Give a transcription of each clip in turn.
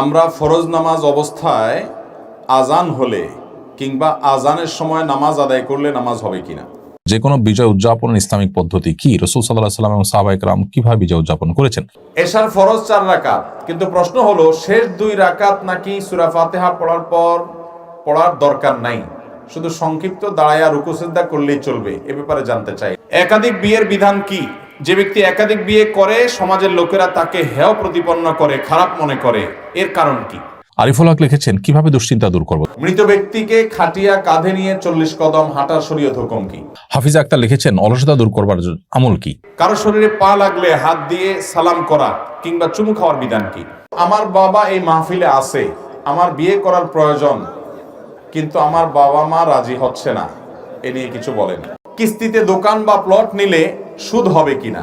আমরা ফরজ নামাজ অবস্থায় আজান হলে কিংবা আজানের সময় নামাজ আদায় করলে নামাজ হবে কিনা। যে কোনো বিজয় উদযাপনের ইসলামিক পদ্ধতি কি? রাসূল সাল্লাল্লাহু আলাইহি ওয়াসাল্লাম এবং সাহাবায়ে কেরাম কিভাবে বিজয় উদযাপন করেছেন? এশার ফরজ 4 রাকাত, কিন্তু প্রশ্ন হলো শেষ 2 রাকাত নাকি সূরা ফাতিহা পড়ার পর পড়ার দরকার নাই, শুধু সংক্ষিপ্ত দাঁড়ায়া রুকু সিজদা করলেই চলবে, এ ব্যাপারে জানতে চাই। একাধিক বিয়ের বিধান কি? যে ব্যক্তি একাধিক বিয়ে করে সমাজের লোকেরা তাকে হেয় প্রতিপন্ন করে, খারাপ মনে করে, এর কারণ কি? আরিফুল হক লিখেছেন, কিভাবে দুশ্চিন্তা দূর করব? মৃত ব্যক্তিকে খাটিয়া কাঁধে নিয়ে 40 কদম হাঁটার শরীয়ত হুকুম কি? হাফিজ আক্তার লিখেছেন, অলসতা দূর করবার আমল কি? কারো শরীরে পা লাগলে হাত দিয়ে সালাম করা কিংবা চুমু খাওয়ার বিধান কি? আমার বাবা এই মাহফিলে আছে, আমার বিয়ে করার প্রয়োজন, কিন্তু আমার বাবা মা রাজি হচ্ছে না, এ নিয়ে কিছু বলেন। কিস্তিতে দোকান বা প্লট নিলে সুদ হবে কিনা?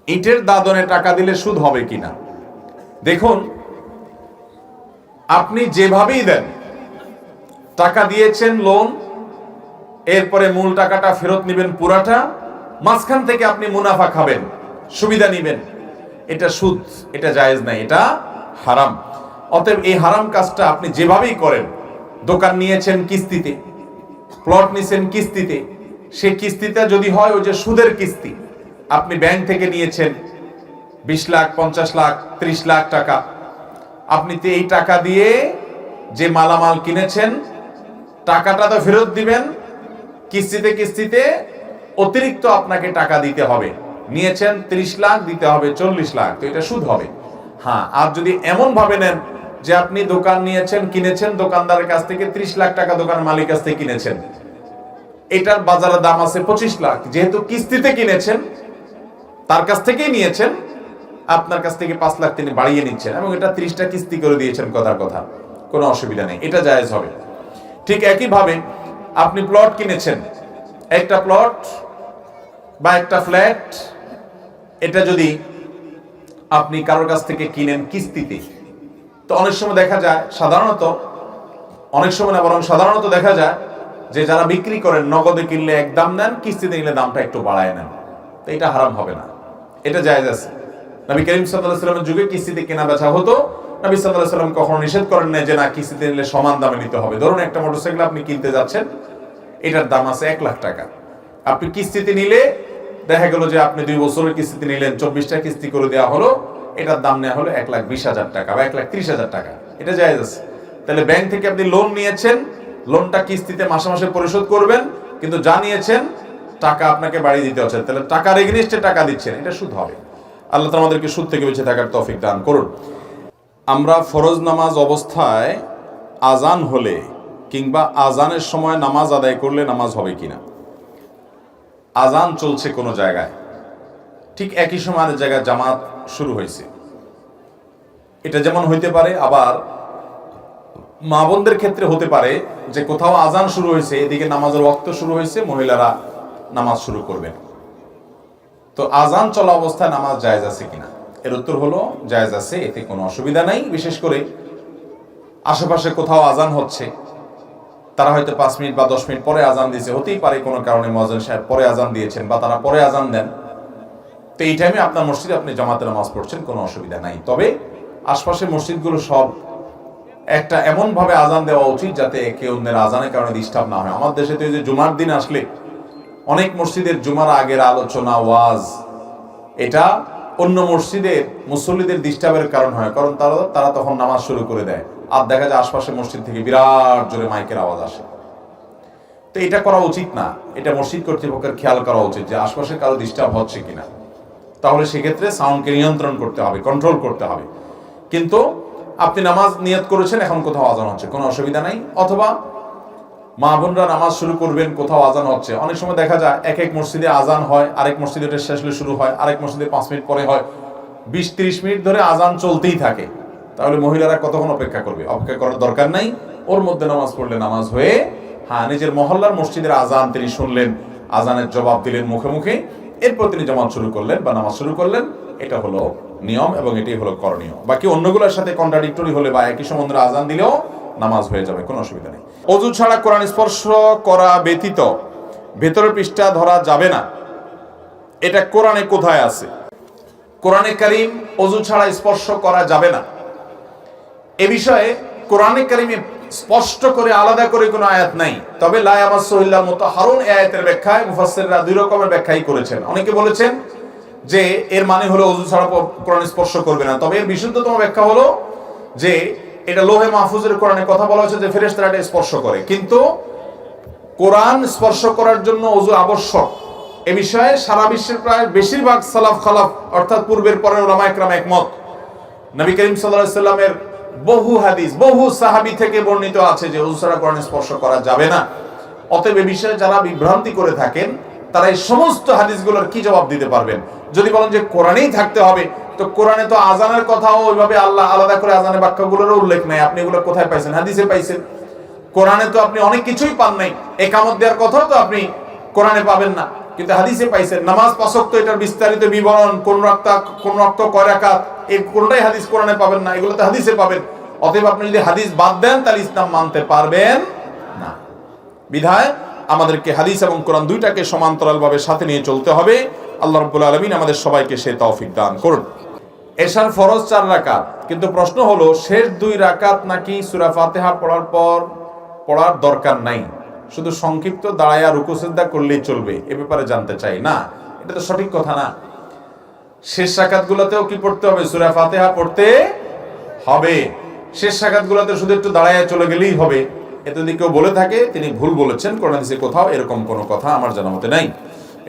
ইটের দাদনে টাকা দিলে সুদ হবে কিনা? দেখুন, আপনি যেভাবেই দেন, টাকা দিয়েছেন লোন, এরপরে মূল টাকাটা ফেরত নেবেন পুরাটা, মাঝখান থেকে আপনি মুনাফা খাবেন, সুবিধা নেবেন, এটা সুদ, এটা জায়েজ নাই, এটা হারাম। অতএব এই হারাম কাজটা আপনি যেভাবেই করেন, দোকান নিয়েছেন কিস্তিতে, প্লট নিয়েছেন কিস্তিতে, সেই কিস্তিটা যদি হয় ওই যে সুদের কিস্তি, আপনি ব্যাংক থেকে নিয়েছেন 20 লাখ, 50 লাখ, 30 লাখ টাকা, আপনি তো এই টাকা দিয়ে যে মালামাল কিনেছেন টাকাটা তো ফেরত দিবেন, কিস্তিতে কিস্তিতে অতিরিক্ত আপনাকে টাকা দিতে হবে। নিয়েছেন 30 লাখ, দিতে হবে 40 লাখ, তো এটা সুদ হবে। হ্যাঁ, আর যদি এমন ভাবে নেন যে আপনি দোকান নিয়েছেন, কিনেছেন দোকানদারের কাছ থেকে 30 লাখ টাকা, দোকান মালিক কাছ থেকে কিনেছেন, এটার বাজারের দাম আছে 25 লাখ, যেহেতু কিস্তিতে কিনেছেন, তার কাছ থেকেই নিয়েছেন, আপনার কাছ থেকে 5 লাখ তিনি বাড়িয়ে নিচ্ছেন এবং এটা 30টা কিস্তি করে দিয়েছেন, কথার কথা, কোনো অসুবিধা নেই, এটা জায়েজ হবে। ঠিক একইভাবে আপনি প্লট কিনেছেন, একটা প্লট বা একটা ফ্ল্যাট, এটা যদি আপনি কারোর কাছ থেকে কিনেন কিস্তিতে, তো অনেক সময় দেখা যায়, সাধারণত অনেক সময় না বরং সাধারণত দেখা যায় যে যারা বিক্রি করেন নগদে কিনলে এক দাম নেন, কিস্তিতে নিলে দামটা একটু বাড়ায় নেন, তো এটা হারাম হবে না, এটা জায়েজ আছে। নবী করিম সাল্লাল্লাহু আলাইহি ওয়াসাল্লামের যুগে কিস্তিতে কেনা বেচা হতো, নবী সাল্লাল্লাহু আলাইহি ওয়াসাল্লাম কখনো নিষেধ করেন না যে না, কিস্তিতে নিলে সমান দামে নিতে হবে। ধরুন একটা মোটরসাইকেল আপনি কিনতে যাচ্ছেন, এটার দাম আছে 1 লাখ টাকা, আপনি কিস্তিতে নিলে দেখা গেল যে আপনি 2 বছরের কিস্তিতে নিলেন, 24টা কিস্তি করে দেওয়া হলো, এটার দাম নেওয়া হলো 1,20,000 টাকা বা 1,30,000 টাকা, এটা জায়েজ আছে। তাহলে ব্যাংক থেকে আপনি লোন নিয়েছেন, লোনটা কিস্তিতে মাসে মাসে পরিশোধ করবেন, কিন্তু যা নিয়েছেন টাকা আপনাকে বাড়িয়ে দিতে হচ্ছে, তাহলে টাকার এগেইনস্টে টাকা দিচ্ছেন, এটা সুদ হবে। আল্লাহ তাআলা আমাদেরকে সুদ থেকে বেঁচে থাকার তৌফিক দান করুন। আমরা ফরজ নামাজ অবস্থায় আজান হলে কিংবা আজানের সময় নামাজ আদায় করলে নামাজ হবে কিনা। আজান চলছে কোনো জায়গায়, ঠিক একই সময় আরেক জায়গায় জামাত শুরু হয়েছে, এটা যেমন হইতে পারে, আবার মা বোনদের ক্ষেত্রে হতে পারে যে কোথাও আজান শুরু হয়েছে, এদিকে নামাজের ওয়াক্ত শুরু হয়েছে, মহিলারা নামাজ শুরু করবেন, তো আজান চলা অবস্থায় নামাজ জায়েজ আছে কিনা? এর উত্তর হলো জায়েজ আছে, এতে কোনো অসুবিধা নাই। বিশেষ করে আশেপাশে কোথাও আজান হচ্ছে, তারা হয়তো 5 মিনিট বা 10 মিনিট পরে আজান দিয়েছে, হতেই পারে কোনো কারণে মুয়াজ্জিন সাহেব পরে আজান দিয়েছেন বা তারা পরে আজান দেন, তো এই টাইমে আপনার মসজিদে আপনি জামাতে নামাজ পড়ছেন, কোনো অসুবিধা নাই। তবে আশপাশের মসজিদগুলো সব একটা এমন ভাবে আজান দেওয়া উচিত যাতে একে অন্যের আজানের কারণে ডিস্টার্ব না হয়। আমার দেশে তো এই যে জুমার দিন আসলে অনেক মসজিদের জুমার আগের আলোচনা, ওয়াজ, এটা অন্য মসজিদের মুসল্লিদের ডিস্টার্বের কারণ হয়, কারণ তারা তখন নামাজ শুরু করে দেয়, আর দেখা যায় আশপাশের মসজিদ থেকে বিরাট জোরে মাইকের আওয়াজ আসে। তো এটা করা উচিত না, এটা মসজিদ কর্তৃপক্ষের খেয়াল করা উচিত যে আশপাশে কারো ডিস্টার্ব হচ্ছে কিনা, তাহলে সেক্ষেত্রে সাউন্ডকে নিয়ন্ত্রণ করতে হবে, কন্ট্রোল করতে হবে। কিন্তু আপনি নামাজ নিয়ত করেছেন, এখন কোথাও আজান হচ্ছে, কোনো অসুবিধা নাই। অথবা মা বোনরা নামাজ শুরু করবেন, কোথাও আজান হচ্ছে, অনেক সময় দেখা যায় এক এক মসজিদে আজান হয়, আরেক মসজিদে ওটা শেষ হলে শুরু হয়, আরেক মসজিদে 5 মিনিট পরে হয়, 20-30 মিনিট ধরে আজান চলতেই থাকে, তাহলে মহিলারা কতক্ষণ অপেক্ষা করবে? অপেক্ষা করার দরকার নাই, ওর মধ্যে নামাজ পড়লে নামাজ হয়ে, হ্যাঁ, নিজের মহল্লার মসজিদের আজান তিনি শুনলেন, আজানের জবাব দিলেন মুখে মুখে, এরপর তিনি জামাত শুরু করলেন বা নামাজ শুরু করলেন, এটা হলো নিয়ম এবং এটাই হলো করণীয়। বাকি অন্যগুলোর সাথে কন্ট্রাডিক্টরি হলে বা একই সময় আজান দিলেও নামাজ হয়ে যাবে, কোনো অসুবিধা নেই। অজু ছাড়া কোরআন স্পর্শ করা ব্যতীত ভেতরের পৃষ্ঠা ধরা যাবে না, এটা কোরআনে কোথায় আছে? কোরআনে কারীম অজু ছাড়া স্পর্শ করা যাবে না, এ বিষয়ে কোরআনে কারিমে স্পষ্ট করে আলাদা করে কোনো আয়াত নাই। তবে লা ইয়ামাসসুহু ইল্লাল মুতাহহারুন এই আয়াতের ব্যাখ্যায় মুফাসসিররা দুই রকমের ব্যাখ্যাই করেছেন। অনেকে বলেছেন যে এর মানে হলো ওযু ছাড়া কোরআন স্পর্শ করবে না। তবে এর বিশুদ্ধতম ব্যাখ্যা হলো যে এটা লোহে মাহফুজের কোরআনে কথা বলা হয়েছে যে ফেরেশতারা এটা স্পর্শ করে, কিন্তু কোরআন স্পর্শ করার জন্য ওযু আবশ্যক। এ বিষয়ে সারা বিশ্বের প্রায় বেশিরভাগ সালাফ খালাফ অর্থাৎ পূর্বের পরের উলামায়ে কেরাম একমত। নবী করিম সাল্লাল্লাহু আলাইহি সাল্লামের বহু হাদিস, বহু সাহাবী থেকে বর্ণিত আছে যে ওযু ছাড়া কোরআন স্পর্শ করা যাবে না। অতএব এ বিষয়ে যারা বিভ্রান্তি করে থাকেন তারা এই সমস্ত হাদিসগুলোর কি জবাব দিতে পারবেন? যদি বলেন যে কোরআনেই থাকতে হবে, তো কোরআনে তো আজানের কথাও ওইভাবে আল্লাহ আলাদা করে আজানের বাক্যগুলোরও উল্লেখ নাই। আপনি এগুলো কোথায় পাইছেন? হাদিসে পাইছেন। কোরআনে তো আপনি অনেক কিছুই পান নাই, একামত দেওয়ার কথাও তো আপনি কোরআনে পাবেন না, কিন্তু হাদিসে পাইছেন। নামাজ পাঁচ ওয়াক্ত এটার বিস্তারিত বিবরণ, কোন ওয়াক্ত কয় রাকাত, এই কোনটাই হাদিস কোরআনে পাবেন না, এগুলো তো হাদিসে পাবেন। অতএব আপনি যদি হাদিস বাদ দেন তাহলে ইসলাম মানতে পারবেন না। বিধায় আমাদেরকে হাদিস এবং কোরআন দুইটাকে সমান্তরালভাবে সাথে নিয়ে চলতে হবে। আল্লাহ রাব্বুল আলামিন আমাদের সবাইকে সেই তৌফিক দান করুন। এশার ফরজ 4 রাকাত, কিন্তু প্রশ্ন হলো শেষ 2 রাকাত নাকি সূরা ফাতিহা পড়ার পর পড়ার দরকার নাই, শুধু সংক্ষিপ্ত দাঁড়ায়া রুকু সিজদা করলেই চলবে, এ ব্যাপারে জানতে চাই। না, এটা তো সঠিক কথা না। শেষ রাকাতগুলোতেও কি পড়তে হবে? সূরা ফাতিহা পড়তে হবে। শেষ রাকাতগুলোতে শুধু একটু দাঁড়ায়া চলে গেলেই হবে, এতে যদি কেউ বলে থাকে তিনি ভুল বলেছেন। কোরআন হাদিসে কোথাও এরকম কোনো কথা আমার জানা মতে নাই,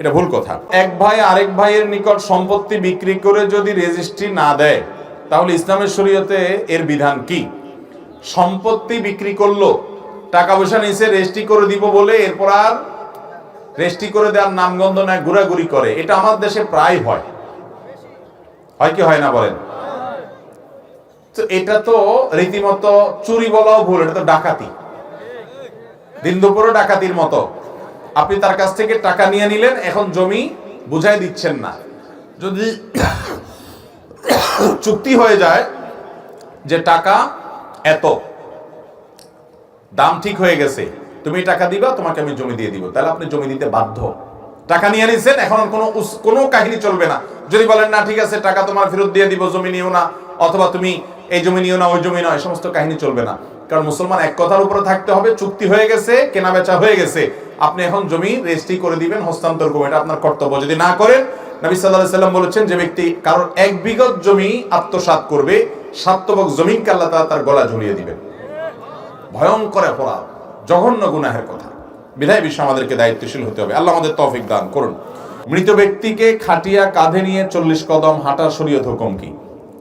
এটা ভুল কথা। এক ভাই আরেক ভাইয়ের নিকট সম্পত্তি বিক্রি করে যদি রেজিস্ট্রি না দেয়, তাহলে ইসলামের শরীয়তে এর বিধান কি? সম্পত্তি বিক্রি করলো, টাকা পয়সা নিচে রেজিস্ট্রি করে দিব বলে এরপর আর রেজিস্ট্রি করে দেওয়ার নামগন্ধ নয়, ঘোরাঘুরি করে। এটা আমার দেশে প্রায় হয়, হয় কি হয় না বলেন? তো এটা তো রীতিমতো চুরি বলাও ভুল, এটা তো ডাকাতি, দিন দুপুরে ডাকাতির মতো। আপনি তার কাছ থেকে টাকা নিয়ে নিলেন, এখন জমি বুঝাই দিচ্ছেন না। যদি চুক্তি হয়ে যায় যে টাকা এত, দাম ঠিক হয়ে গেছে, তুমি টাকা দিবা, তোমাকে আমি জমি দিয়ে দিব, তাহলে আপনি জমি দিতে বাধ্য। টাকা নিয়ে নিছেন, এখন কোনো কাহিনী চলবে না। যদি বলেন না ঠিক আছে টাকা তোমার ফেরত দিয়ে দিব, জমি নিও না, অথবা তুমি এই জমি নিও না, ওই জমি নয়, সমস্ত কাহিনী চলবে না। কারণ মুসলমান এক কথার উপরে থাকতে হবে। চুক্তি হয়ে গেছে, কেনা বেচা হয়ে গেছে, আপনি এখন জমি রেজিস্ট্রি করে দিবেন, হস্তান্তর করবেন, এটা আপনার কর্তব্য। যদি না করেন, নবী সাল্লাল্লাহু আলাইহি সাল্লাম বলেছেন যে ব্যক্তি কারোর 1 বিঘত জমি আত্মসাৎ করবে, 7 তবক জমিনকে আল্লাহ তাআলা তার গলা ঝুলিয়ে দিবেন। ভয়ঙ্কর অপরাধ, জঘন্য গুনাহের কথা। বিধায় বিষয়ে আমাদেরকে দায়িত্বশীল হতে হবে। আল্লাহ আমাদের তৌফিক দান করুন। মৃত ব্যক্তিকে খাটিয়া কাঁধে নিয়ে 40 কদম হাঁটার শরীয়ত হুকুম কি?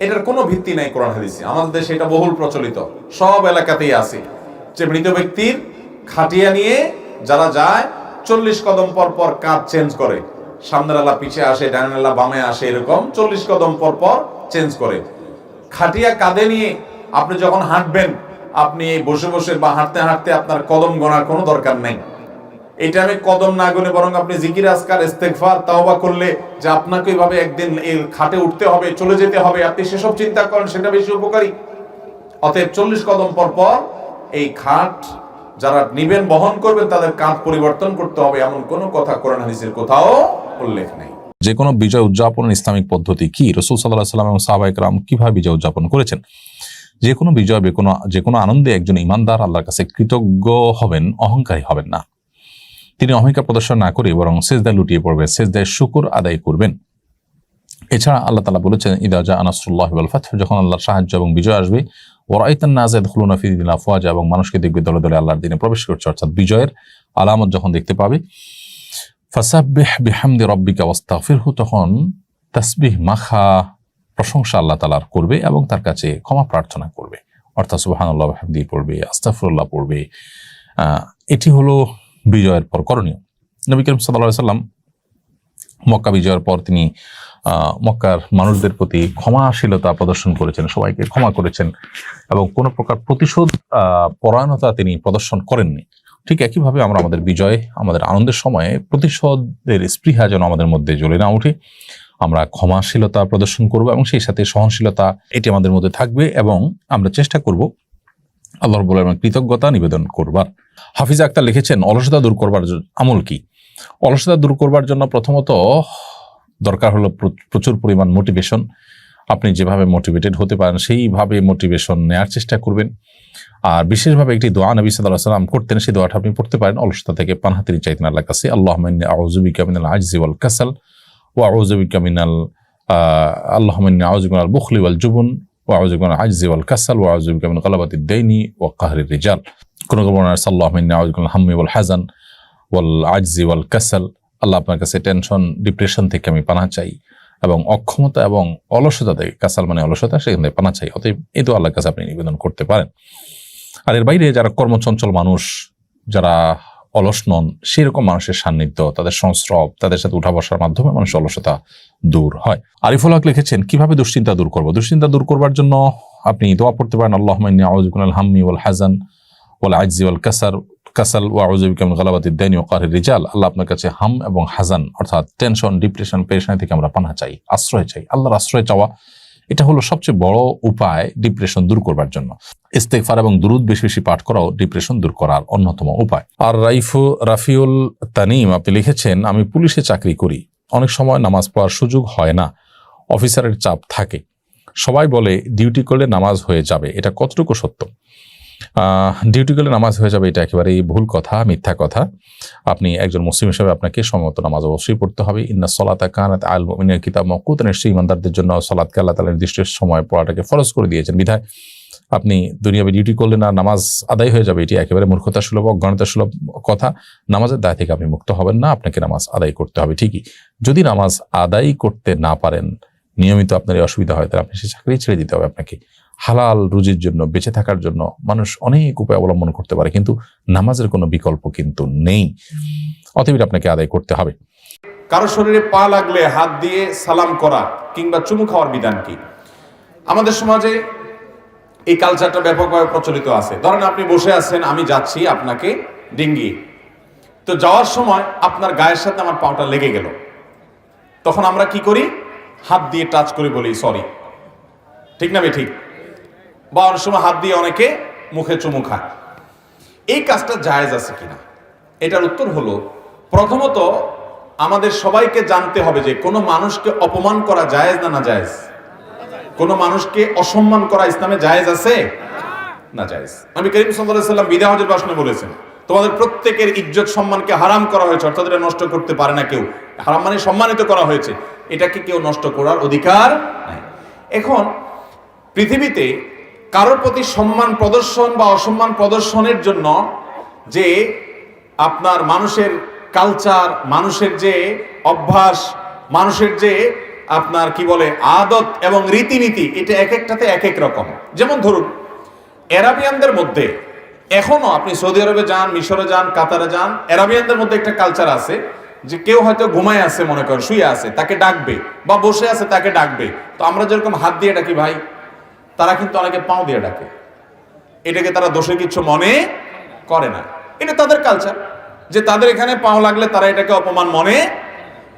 এটার কোনো ভিত্তি নাই কোরআন হাদিসে। আমাদের দেশে এটা বহুল প্রচলিত, সব এলাকাতেই আছে যে মৃত ব্যক্তির খাটিয়া নিয়ে যারা যায় 40 কদম পর পর কাঁধ চেঞ্জ করে, সামনের আল্লাহ পিছে আসে, ডানের আল্লাহ বামে আসে, এরকম 40 কদম পর পর চেঞ্জ করে। খাটিয়া কাঁধে নিয়ে আপনি যখন হাঁটবেন, আপনি বসে বসে বা হাঁটতে হাঁটতে আপনার কদম গোনার কোনো দরকার নেই। এটা আমি কদম না গুনে বরং আপনি জিকির আজকার ইস্তেগফার তাওবা করলে যে আপনাকে এইভাবে একদিন এই খাটে উঠতে হবে, চলে যেতে হবে, আপনি সেসব চিন্তা করেন, সেটা বেশি উপকারী। অতএব 40 কদম পর পর এই খাট যারা নিবেন, বহন করবেন, তাদের কাঁধ পরিবর্তন করতে হবে, এমন কোনো কথা কোরআন হাদিসের কোথাও উল্লেখ নেই। যে কোনো বিজয় উদযাপনের ইসলামিক পদ্ধতি কি? রাসূল সাল্লাল্লাহু আলাইহি ওয়াসাল্লাম এবং সাহাবায়ে কেরাম কিভাবে বিজয় উদযাপন করেছেন? যে কোনো বিজয়, যে কোনো আনন্দে একজন ঈমানদার আল্লাহর কাছে কৃতজ্ঞ হবেন, অহংকারী হবেন না। তিনি অহংকার প্রদর্শন না করে বরং সিজদায় লুটিয়ে পড়বেন, সিজদায় শুকর আদায় করবেন। এছাড়া আল্লাহ তাআলা বলেছেন, ইদা জা নাসরুল্লাহি ওয়াল ফাতহ, যখন আল্লাহর সাহায্য এবং বিজয় আসবে, ওয়া রাআইতান নাস ইয়াদখুলুনা ফি দীনিল্লাহি আফওয়াজা, এবং মানুষকে দেখবে দলে দলে আল্লাহর দ্বীনে প্রবেশ করছে, অর্থাৎ বিজয়ের আলামত যখন দেখতে পাবে। ফাসাব্বিহ বিহামদি রাব্বিকা ওয়াস্তাগফিরহু, তখন তাসবিহ মাখা প্রশংসা আল্লাহ তাআলার করবে এবং তার কাছে ক্ষমা প্রার্থনা করবে, অর্থাৎ সুবহানাল্লাহ ওয়া বিহামদিহি পড়বে, আস্তাগফিরুল্লাহ পড়বে। এটি হলো বিজয়ের পর করণীয়। নবী করিম সাল্লাল্লাহু আলাইহি ওয়াসাল্লাম মক্কা বিজয়ের পর তিনি মক্কার মানুষদের প্রতি ক্ষমাশীলতা প্রদর্শন করেছেন, সবাইকে ক্ষমা করেছেন এবং কোনো প্রকার প্রতিশোধ পরায়ণতা তিনি প্রদর্শন করেননি। ঠিক একইভাবে আমরা আমাদের বিজয়, আমাদের আনন্দের সময়ে প্রতিশোধের স্পৃহা যেন আমাদের মধ্যে জ্বলে না উঠে, আমরা ক্ষমাশীলতা প্রদর্শন করব এবং সেই সাথে সহনশীলতা, এটি আমাদের মধ্যে থাকবে এবং আমরা চেষ্টা করব আল্লাহ রাব্বুল আলামিনের কৃতজ্ঞতা নিবেদন করবার। হাফিজ আক্তার লিখেছেন, অলসতা দূর করবার আমল কি? অলসতা দূর করবার জন্য প্রথমত দরকার হলো প্রচুর পরিমাণ মোটিভেশন। আপনি যেভাবে মোটিভেটেড হতে পারেন সেইভাবে মোটিভেশন নেওয়ার চেষ্টা করবেন। আর বিশেষভাবে একটি দোয়া নবী সাল্লাল্লাহু আলাইহি ওয়াসাল্লাম করতেন, সেই দোয়াটা আপনি পড়তে পারেন অলসতা থেকে পানাহ চাইতেন আল্লাহর কাছে। আল্লাহুম্মা ইন্নী আউযু বিকা মিনাল আজজি ওয়াল কাসাল ওয়া আউযু বিকা মিনাল আল্লাহুম্মা ইন্নী আউযু বিকা মিনাল বুখলি ওয়াল জুবন ওয়া আউযু বিকা মিনাল আজজি ওয়াল কাসাল ওয়া আউযু বিকা মিন গালাবাতিদ দাইনি ওয়া কাহরির রিজাল। কোন আল্লাহুম্মা ইন্নী আউযু বিকা মিনাল হাম্মি ওয়াল হাযান ওয়াল আজজি ওয়াল কাসাল। আল্লাহ আপনার কাছে টেনশন, ডিপ্রেশন থেকে আমি পানাহ চাই এবং অক্ষমতা এবং অলসতা থেকে, কাসাল মানে অলসতা, সেখান থেকে পানাহ চাই। অতএব এই তো আল্লাহর কাছে আপনি নিবেদন করতে পারেন। আর এর বাইরে যারা কর্মচঞ্চল মানুষ, যারা অলস নন, সেরকম মানুষের সান্নিধ্য, তাদের সংস্রব, তাদের সাথে উঠা বসার মাধ্যমে মানুষের অলসতা দূর হয়। আরিফুল হক লিখেছেন, কিভাবে দুশ্চিন্তা দূর করবো? দুশ্চিন্তা দূর করবার জন্য আপনি দোয়া পড়তে পারেন, আল্লাহুম্মা ইন্নী আউযু বিকা মিনাল হাম্মি ওয়াল হাযান ওয়াল আজজি ওয়াল কাসাল ওয়া আউযু বিকা মিন গালাবাতিদ দাইনি ওয়া কাহরির রিজাল। আল্লাহ আপনার কাছে হাম এবং হাজান অর্থাৎ টেনশন, ডিপ্রেশন, পেরেশানি থেকে আমরা পানাহ চাই, আশ্রয় চাই। আল্লাহর আশ্রয় চাওয়া এটা হলো সবচেয়ে বড় উপায় ডিপ্রেশন দূর করবার জন্য। ইস্তেগফার এবং দুরুদ বেশি বেশি পাঠ করাও ডিপ্রেশন দূর করার অন্যতম উপায়। আর রাফিউল তানিম আপনি লিখেছেন, আমি পুলিশে চাকরি করি, অনেক সময় নামাজ পড়ার সুযোগ হয় না, অফিসারের চাপ থাকে, সবাই বলে ডিউটি করলে নামাজ হয়ে যাবে, এটা কতটুকু সত্য? ডিউটি করলে নামাজ হয়ে যাবে এটা একেবারেই ভুল কথা, মিথ্যা কথা। আপনি একজন মুসলিম হিসেবে আপনাকে সময়মত নামাজ অবশ্যই পড়তে হবে। ইন্না সলাতা কানাত আলাল মুমিনিনা কিতাব মাওকুতা, নিশ্চয়ই ইমানদারদের জন্য সালাতকে আল্লাহ তাআলা নির্দিষ্ট সময় পড়াটাকে ফরজ করে দিয়েছেন। বিধায় আপনি দুনিয়াবি ডিউটি করলে না নামাজ আদায় হয়ে যাবে, এটি একেবারে মূর্খতা সুলভ, অজ্ঞানতা সুলভ কথা। নামাজের দায় থেকে আপনি মুক্ত হবেন না, আপনাকে নামাজ আদায় করতে হবে ঠিকই। যদি নামাজ আদায় করতে না পারেন, নিয়মিত আপনার এই অসুবিধা হয়, তাহলে আপনি সে চাকরি ছেড়ে দিতে হবে আপনাকে। হালাল রুজির জন্য, বেঁচে থাকার জন্য মানুষ অনেক উপায় অবলম্বন করতে পারে, কিন্তু নামাজের কোনো বিকল্প কিন্তু নেই। অতএব আপনাকে আদায় করতে হবে। কারো শরীরে পা লাগলে হাত দিয়ে সালাম করা কিংবা চুমু খাওয়ার বিধান কি? আমাদের সমাজে এই কালচারটা ব্যাপকভাবে প্রচলিত আছে। ধরেন আপনি বসে আছেন, আমি যাচ্ছি আপনাকে ডিঙ্গিয়ে, তো যাওয়ার সময় আপনার গায়ের সাথে আমার পাটা লেগে গেল, তখন আমরা কি করি? হাত দিয়ে টাচ করে বলি সরি, ঠিক না? ঠিক। বা অনেক সময় হাত দিয়ে অনেকে মুখে চুমু খায়। এই কাজটা জায়েজ আছে কিনা? এটার উত্তর হলো, প্রথমত আমাদের সবাইকে জানতে হবে যে কোনো মানুষকে অপমান করা জায়েজ না না জায়েজ? কোনো মানুষকে অসম্মান করা ইসলামে জায়েজ আছে না জায়েজ? নবী করিম সাল্লাল্লাহু আলাইহি ওয়াসাল্লাম বিদায় হজের ভাষণে বলেছেন, তোমাদের প্রত্যেকের ইজ্জত সম্মানকে হারাম করা হয়েছে, অর্থাৎ এটা নষ্ট করতে পারে না কেউ। হারাম মানে সম্মানিত করা হয়েছে, এটাকে কেউ নষ্ট করার অধিকার নাই। এখন পৃথিবীতে কারোর প্রতি সম্মান প্রদর্শন বা অসম্মান প্রদর্শনের জন্য যে আপনার মানুষের কালচার, মানুষের যে অভ্যাস, মানুষের যে আপনার কি বলে আদত এবং রীতিনীতি, এটা এক একটাতে এক এক রকম। যেমন ধরুন আরাবিয়ানদের মধ্যে এখনো, আপনি সৌদি আরবে যান, মিশরে যান, কাতারে যান, আরাবিয়ানদের মধ্যে একটা কালচার আছে যে কেউ হয়তো ঘুমায় আছে, মনে করেন শুয়ে আছে, তাকে ডাকবে, বা বসে আছে তাকে ডাকবে। তো আমরা যেরকম হাত দিয়ে ডাকি ভাই, তারা কিন্তু অনেকে পাও দিয়ে ডাকে। এটাকে তারা দোষে কিছু মনে করে না, এটা তাদের কালচার, যে তাদের এখানে পাও লাগলে তারা এটাকে অপমান মনে।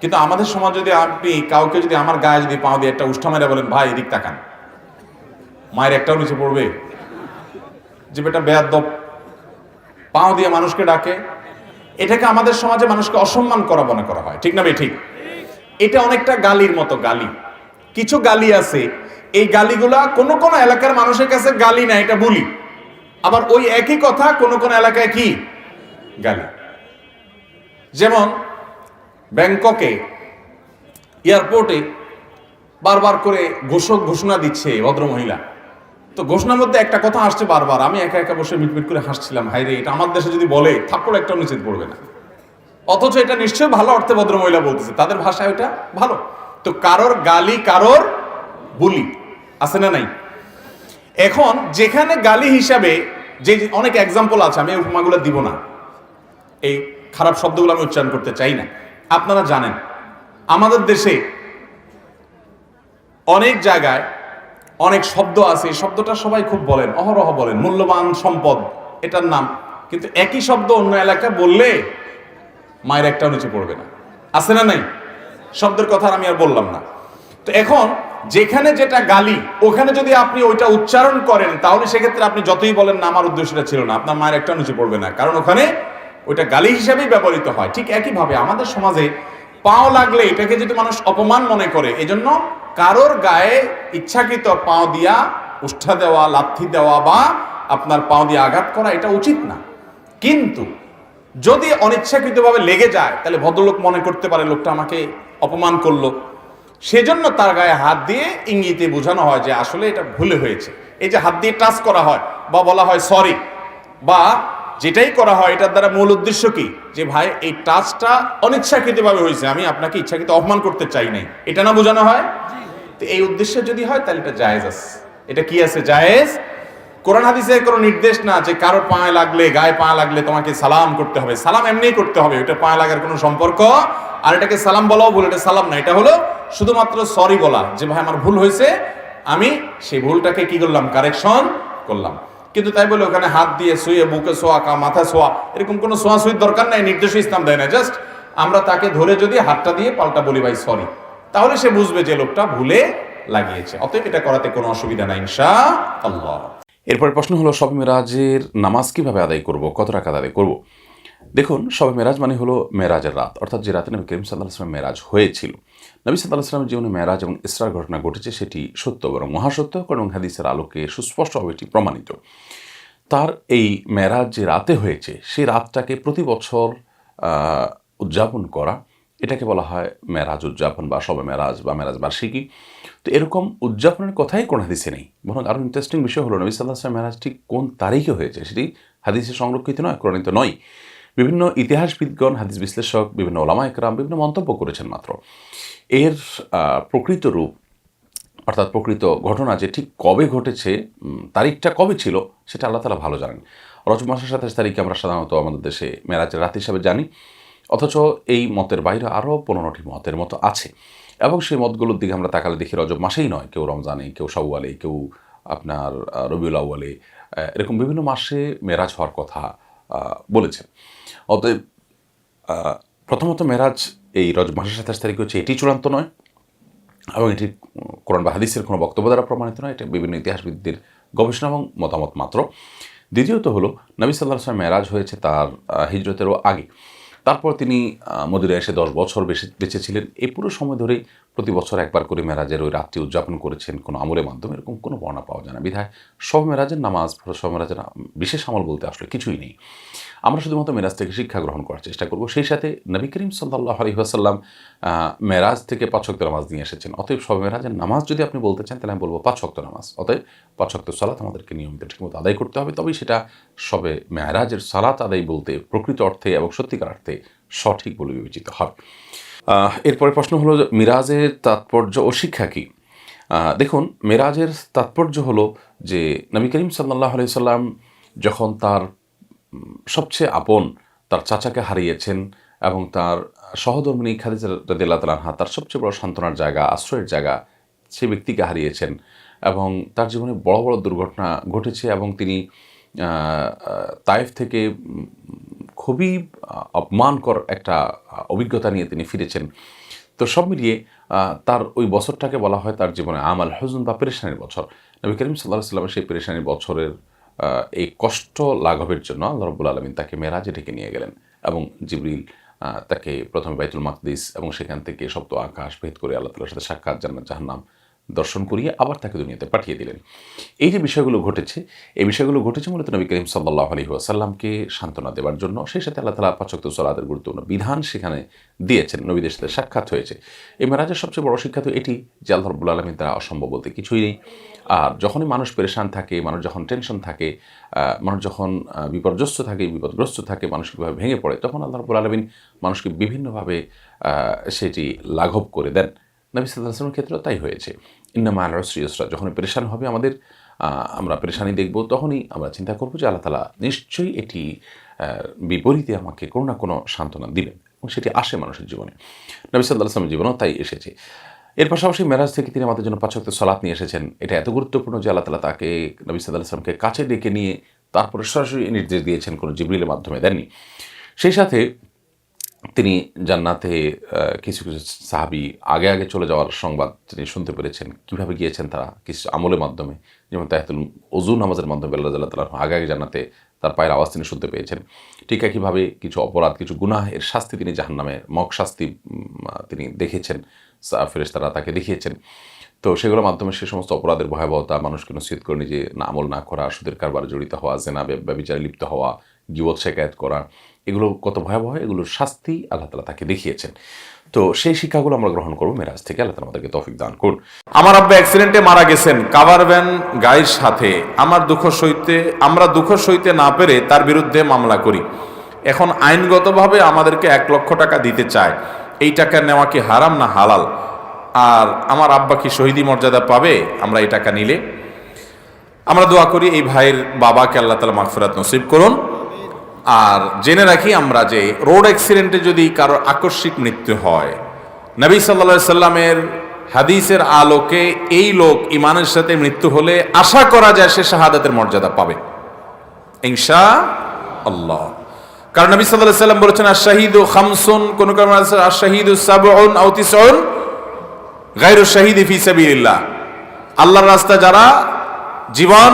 কিন্তু আমাদের সমাজ যদি আপনি কাউকে যদি আমার গায়ে যদি পাও দিয়ে একটা উষ্ঠা মেরে বলেন ভাই এদিক তাকান, মায়ের একটাও নিচে পড়বে যে বেটা বেয়াদব পাও দিয়ে মানুষকে ডাকে, এটাকে আমাদের সমাজে মানুষকে অসম্মান করা মনে করা হয়, ঠিক না ভাই? ঠিক। এটা অনেকটা গালির মতো। গালি, কিছু গালি আছে, এই গালিগুলা কোন কোন এলাকার মানুষের কাছে গালি না, এটা বলি। আবার ওই একই কথা কোন কোন এলাকায় কি গালি। যেমন ব্যাংককে এয়ারপোর্টে বারবার করে ঘোষণা দিচ্ছে ভদ্রমহিলা, তো ঘোষণার মধ্যে একটা কথা আসছে বারবার, আমি একা একা বসে মিটমিট করে হাসছিলাম, হাই রে, এটা আমার দেশে যদি বলে থাপ্পড় একটাও নিচে পড়বে না। অথচ এটা নিশ্চয়ই ভালো অর্থে ভদ্রমহিলা বলতেছে, তাদের ভাষায় ওটা ভালো। তো কারোর গালি কারোর বুলি আছে না নাই? এখন যেখানে গালি হিসাবে যে অনেক এক্সাম্পল আছে, আমি উপমাগুলো দিব না, এই খারাপ শব্দগুলো আমি উচ্চারণ করতে চাই না। আপনারা জানেন আমাদের দেশে অনেক জায়গায় অনেক শব্দ আছে, এই শব্দটা সবাই খুব বলেন, অহরহ বলেন, মূল্যবান সম্পদ এটার নাম, কিন্তু একই শব্দ অন্য এলাকায় বললে মায়ের একটাও নিচে পড়বে না, আছে না নাই? শব্দের কথা আমি আর বললাম না। তো এখন যেখানে যেটা গালি, ওখানে যদি আপনি ওইটা উচ্চারণ করেন, তাহলে সেক্ষেত্রে আপনি যতই বলেন না আমার উদ্দেশ্যটা ছিল না, আপনার মায়ের একটাও নিচে পড়বে না, কারণ ওখানে ওইটা গালি হিসাবেই ব্যবহৃত হয়। ঠিক একইভাবে আমাদের সমাজে পাও লাগলে এটাকে যদি মানুষ অপমান মনে করে, এজন্য কারোর গায়ে ইচ্ছাকৃত পাও দিয়া উষ্ঠা দেওয়া, লাথি দেওয়া বা আপনার পাও দিয়ে আঘাত করা এটা উচিত না। কিন্তু যদি অনিচ্ছাকৃতভাবে লেগে যায়, তাহলে ভদ্রলোক মনে করতে পারে লোকটা আমাকে অপমান করলো, সেজন্য তার গায়ে হাত দিয়ে ইঙ্গিতে বোঝানো হয় যে আসলে এটা ভুলে হয়েছে। এই যে হাত দিয়ে টাচ করা হয় বা বলা হয় সরি, বা যেটাই করা হয়, এটার দ্বারা মূল উদ্দেশ্য কি, যে ভাই এই টাচটা অনিচ্ছাকৃতভাবে হয়েছে, আমি আপনাকে ইচ্ছাকৃত অপমান করতে চাই নাই, এটা না বোঝানো হয়? তো এই উদ্দেশ্যে যদি হয় তাহলে এটা জায়েজ আছে। এটা কি আছে? জায়েজ। কোরআন হাদিসের কোনো নির্দেশ না যে কারো পায়ে লাগলে, গায়ে পা লাগলে তোমাকে সালাম করতে হবে। সালাম এমনিই করতে হবে, এটা পায়ে লাগার কোনো সম্পর্ক। আর এটাকে সালাম বলাও ভুল, এটা সালাম না, এটা হলো শুধুমাত্র সরি বলা, যে ভাই আমার ভুল হয়েছে, আমি সেই ভুলটাকে কি করলাম, কারেকশন করলাম। কিন্তু তাই বলে ওখানে হাত দিয়ে শুয়ে বুকে শোয়া, মাথা শোয়া, এরকম কোনো শোয়াশুয়ির দরকার নাই, নির্দেশ ইসলাম দেয় না। জাস্ট আমরা তাকে ধরে যদি হাতটা দিয়ে পাল্টা বলি ভাই সরি, তাহলে সে বুঝবে যে লোকটা ভুলে লাগিয়েছে। অতএব এটা করাতে কোনো অসুবিধা নাই ইনশাআল্লাহ। এরপরে প্রশ্ন হলো, শবে মেরাজের নামাজ কিভাবে আদায় করব, কত রাকাত আদায় করব? দেখুন, শবে মেরাজ মানে হলো মেরাজের রাত, অর্থাৎ যে রাতে নবী করিম সাল্লাল্লাহু আলাইহি ওয়াসাল্লাম মেরাজ হয়েছিল। নবী সাল্লাল্লাহু আলাইহি ওয়াসাল্লামের জীবনে মেরাজ এবং ইসরার ঘটনা ঘটেছে, সেটি সত্য এবং মহাসত্য, এবং হাদিসের আলোকে সুস্পষ্টভাবে এটি প্রমাণিত। তার এই মেরাজ যে রাতে হয়েছে, সেই রাতটাকে প্রতি বছর উদযাপন করা, এটাকে বলা হয় মেরাজ উদযাপন বা শবে মেরাজ বা মেরাজ বার্ষিকী। তো এরকম উদযাপনের কথাই কোন হাদিসে নেই। বরং আরও ইন্টারেস্টিং বিষয় হলো, নবী সাল্লাল্লাহু আলাইহি ওয়াসাল্লাম মেরাজ ঠিক কোন তারিখে হয়েছে সেটি হাদিসে সংরক্ষিত নয়, কোরআনিত নয়। বিভিন্ন ইতিহাসবিদগণ, হাদিস বিশ্লেষক, বিভিন্ন ওলামা একরাম বিভিন্ন মন্তব্য করেছেন মাত্র। এর প্রকৃত রূপ, অর্থাৎ প্রকৃত ঘটনা যে ঠিক কবে ঘটেছে, তারিখটা কবে ছিল, সেটা আল্লাহ তাআলা ভালো জানেন। রজব মাসের 27 তারিখে আমরা সাধারণত আমাদের দেশে মেরাজের রাত হিসাবে জানি, অথচ এই মতের বাইরে আরও 15টি মতের মতো আছে। এবং সেই মতগুলোর দিকে আমরা তাকালে দেখি রজব মাসেই নয়, কেউ রমজানে, কেউ শাওয়ালে, কেউ আপনার রবিউল আউয়ালে, এরকম বিভিন্ন মাসে মেরাজ হওয়ার কথা বলেছেন। অতএব প্রথমত মেরাজ এই রজব মাসের 27 তারিখ হচ্ছে, এটি চূড়ান্ত নয় এবং এটি কোরআন বা হাদিসের কোনো বক্তব্য দ্বারা প্রমাণিত নয়, এটা বিভিন্ন ইতিহাসবিদদের গবেষণা এবং মতামত মাত্র। দ্বিতীয়ত হলো, নবী সাল্লাল্লাহু আলাইহি ওয়াসাল্লাম মেরাজ হয়েছে তার হিজরতেরও আগে। তারপর তিনি মদিনায় এসে 10 বছর বেঁচে ছিলেন। এই পুরো সময় ধরে প্রতি বছর একবার করে মেরাজের ওই রাতটি উদযাপন করেছেন কোনো আমলের মাধ্যমে, এরকম কোনো বর্ণনা পাওয়া যায় না। বিধায় শবে মেরাজের নামাজ, শবে মেরাজের বিশেষ আমল বলতে আসলে কিছুই নেই। আমরা শুধুমাত্র মেরাজ থেকে শিক্ষা গ্রহণ করার চেষ্টা করব। সেই সাথে নবী করিম সাল্লাল্লাহু আলাইহি ওয়াসাল্লাম মেরাজ থেকে 5 ওয়াক্ত নামাজ নিয়ে এসেছেন। অতএব শবে মেরাজের নামাজ যদি আপনি বলতে চান, তাহলে আমি বলবো 5 ওয়াক্ত নামাজ। অতএব 5 ওয়াক্ত সালাত আমাদেরকে নিয়মিত ঠিকমতো আদায় করতে হবে, তবেই সেটা শবে মেরাজের সালাত আদায় বলতে প্রকৃত অর্থে এবং সত্যিকার অর্থে সঠিক বলে বিবেচিত হবে। এরপরে প্রশ্ন হলো, মিরাজের তাৎপর্য ও শিক্ষা কী? দেখুন, মেরাজের তাৎপর্য হলো যে নবী করিম সাল্লাল্লাহু আলাইহি ওয়াসাল্লাম যখন তার সবচেয়ে আপন তার চাচাকে হারিয়েছেন এবং তার সহধর্মিণী খাদিজা রাদিয়াল্লাহু তাআলা আনহা, তার সবচেয়ে বড় সান্ত্বনার জায়গা, আশ্রয়ের জায়গা, সে ব্যক্তিকে হারিয়েছেন এবং তার জীবনে বড় বড় দুর্ঘটনা ঘটেছে এবং তিনি তায়েফ থেকে খুবই অপমানকর একটা অভিজ্ঞতা নিয়ে তিনি ফিরেছেন। তো সব মিলিয়ে তার ওই বছরটাকে বলা হয় তার জীবনে আমাল হুজন বা পেরেশানির বছর। নবী করিম সাল্লাল্লাহু আলাইহি ওয়াসাল্লামের সেই পেরেশানির বছরের এই কষ্ট লাঘবের জন্য আল্লাহ রাব্বুল আলামিন তাকে মেরাজে ডেকে নিয়ে গেলেন এবং জিবরিল তাকে প্রথমে বাইতুল মাকদিস এবং সেখান থেকে সপ্ত আকাশ ভেদ করে আল্লাহ তাআলার সাথে সাক্ষাৎ, জান্নাত জাহান্নাম দর্শন করিয়ে আবার তাকে দুনিয়াতে পাঠিয়ে দিলেন। এই যে বিষয়গুলো ঘটেছে, এই বিষয়গুলো ঘটেছে মূলত নবী করিম সাল্লাল্লাহু আলাইহি ওয়াসাল্লামকে সান্ত্বনা দেওয়ার জন্য। সেই সাথে আল্লাহ তাআলা 5 ওয়াক্ত সালাতের গুরুত্বপূর্ণ বিধান সেখানে দিয়েছেন, নবীদের সাথে সাক্ষাৎ হয়েছে। এই মেরাজের সবচেয়ে বড় শিক্ষা তো এটি যে আল্লাহ রাব্বুল আলামিন দ্বারা অসম্ভব বলতে কিছুই নেই। আর যখনই মানুষ পেরেশান থাকে, মানুষ যখন টেনশন থাকে, মানুষ যখন বিপর্যস্ত থাকে, বিপদগ্রস্ত থাকে, মানসিকভাবে ভেঙে পড়ে, তখন আল্লাহ রাব্বুল আলামিন মানুষকে বিভিন্নভাবে সেটি লাঘব করে দেন। নবী সাল্লাল্লাহু আলাইহি ওয়াসাল্লামের ক্ষেত্রেও তাই হয়েছে। ইন্না মা'আল উসরি ইউসরা, যখন পেরেশান হবে আমাদের, আমরা পেরেশানি দেখব, তখনই আমরা চিন্তা করব যে আল্লাহ তাআলা নিশ্চয়ই এটি বিপরীতে আমাকে কোনো না কোনো সান্ত্বনা দিবেন, এবং সেটি আসে মানুষের জীবনে। নবী সাল্লাল্লাহু আলাইহি ওয়াসাল্লামের জীবনেও তাই এসেছে। এর পাশাপাশি মেরাজ থেকে তিনি আমাদের জন্য 5 ওয়াক্ত সালাত নিয়ে এসেছেন। এটা এত গুরুত্বপূর্ণ যে আল্লাহ তাআলা তাকে, নবী সাল্লাল্লাহু আলাইহি ওয়াসাল্লামকে কাছে ডেকে নিয়ে তারপরে সরাসরি নির্দেশ দিয়েছেন, কোনো জিবরিলের মাধ্যমে দেননি। সেই সাথে তিনি জান্নাতে কিছু কিছু সাহাবী আগে আগে চলে যাওয়ার সংবাদ তিনি শুনতে পেরেছেন। কীভাবে গিয়েছেন তারা? কিছু আমলের মাধ্যমে, যেমন তাহিয়াতুল ওযু নামাজের মাধ্যমে আল্লাহ তাআলা আগে আগে জান্নাতে তার পায়ের আওয়াজ তিনি শুনতে পেয়েছেন। ঠিক একইভাবে কিছু অপরাধ, কিছু গুনাহের শাস্তি তিনি জাহান্নামে মক শাস্তি তিনি দেখেছেন, ফেরেশতারা তাকে দেখিয়েছেন। তো সেগুলোর মাধ্যমে সে সমস্ত অপরাধের ভয়াবহতা, মানুষকে নসিহত করে নিজে আমল না করা, সুদের কারবারে জড়িত হওয়া, জেনা ব্যভিচারে লিপ্ত হওয়া, গীবত শিকায়াত করা, এগুলো কত ভয়াবহ, এগুলোর শাস্তি আল্লাহ তাআলা তাকে দেখিয়েছেন। তো সেই শিক্ষাগুলো আমরা গ্রহণ করবো মেরাজ থেকে। আল্লাহ তাআলা আমাদেরকে তৌফিক দান করুন। আমার আব্বা অ্যাক্সিডেন্টে মারা গেছেন, কাভার ভ্যান গাড়ির সাথে। আমরা দুঃখ সইতে না পেরে তার বিরুদ্ধে মামলা করি। এখন আইনগতভাবে আমাদেরকে 1 লক্ষ টাকা দিতে চায়। এই টাকা নেওয়া কি হারাম না হালাল? আর আমার আব্বা কি শহীদি মর্যাদা পাবে আমরা এই টাকা নিলে? আমরা দোয়া করি এই ভাইয়ের বাবাকে আল্লাহ তাআলা মাগফিরাত নসিব করুন। আর জেনে রাখি আমরা যে রোড অ্যাক্সিডেন্টে যদি কারোর আকস্মিক মৃত্যু হয়, নবী সাল্লাল্লাহু আলাইহি সাল্লামের হাদিসের আলোকে এই লোক ঈমানের সাথে মৃত্যু হলে আশা করা যায় সে শাহাদাতের মর্যাদা পাবে ইনশাআল্লাহ। কারণ নবী সাল্লাল্লাহু আলাইহি সাল্লাম বলেছেন আশ-শাহীদু খামসুন, কোন কোন আছে আশ-শাহীদু সাবউন আও তিসউন গায়রু শাহীদি ফি সাবিলিল্লাহ। আল্লাহর রাস্তায় যারা জীবন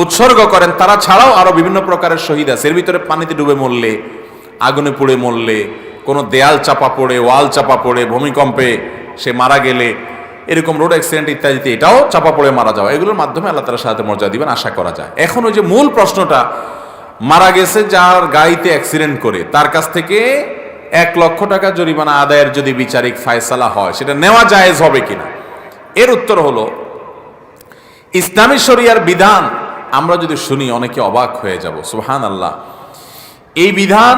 উৎসর্গ করেন তারা ছাড়াও আরো বিভিন্ন প্রকারের শহীদ আছে। এর ভিতরে পানিতে ডুবে মরলে, আগুনে পুড়ে মরলে, কোনো দেয়াল চাপা পড়ে, ওয়াল চাপা পড়ে, ভূমিকম্পে সে মারা গেলে, এরকম রোড অ্যাক্সিডেন্ট ইত্যাদিতে এটাও চাপা পড়ে মারা যাওয়া, এগুলোর মাধ্যমে আল্লাহ তাআলা শাহাদাতের মর্যাদা দিবেন আশা করা যায়। এখন ওই যে মূল প্রশ্নটা, মারা গেছে যার গাড়িতে অ্যাক্সিডেন্ট করে, তার কাছ থেকে 1 লক্ষ টাকা জরিমানা আদায়ের যদি বিচারিক ফায়সালা হয়, সেটা নেওয়া জায়েজ হবে কিনা? এর উত্তর হলো, ইসলামী শরিয়ার বিধান আমরা যদি শুনি অনেকে অবাক হয়ে যাব। সুবহানাল্লাহ, এই বিধান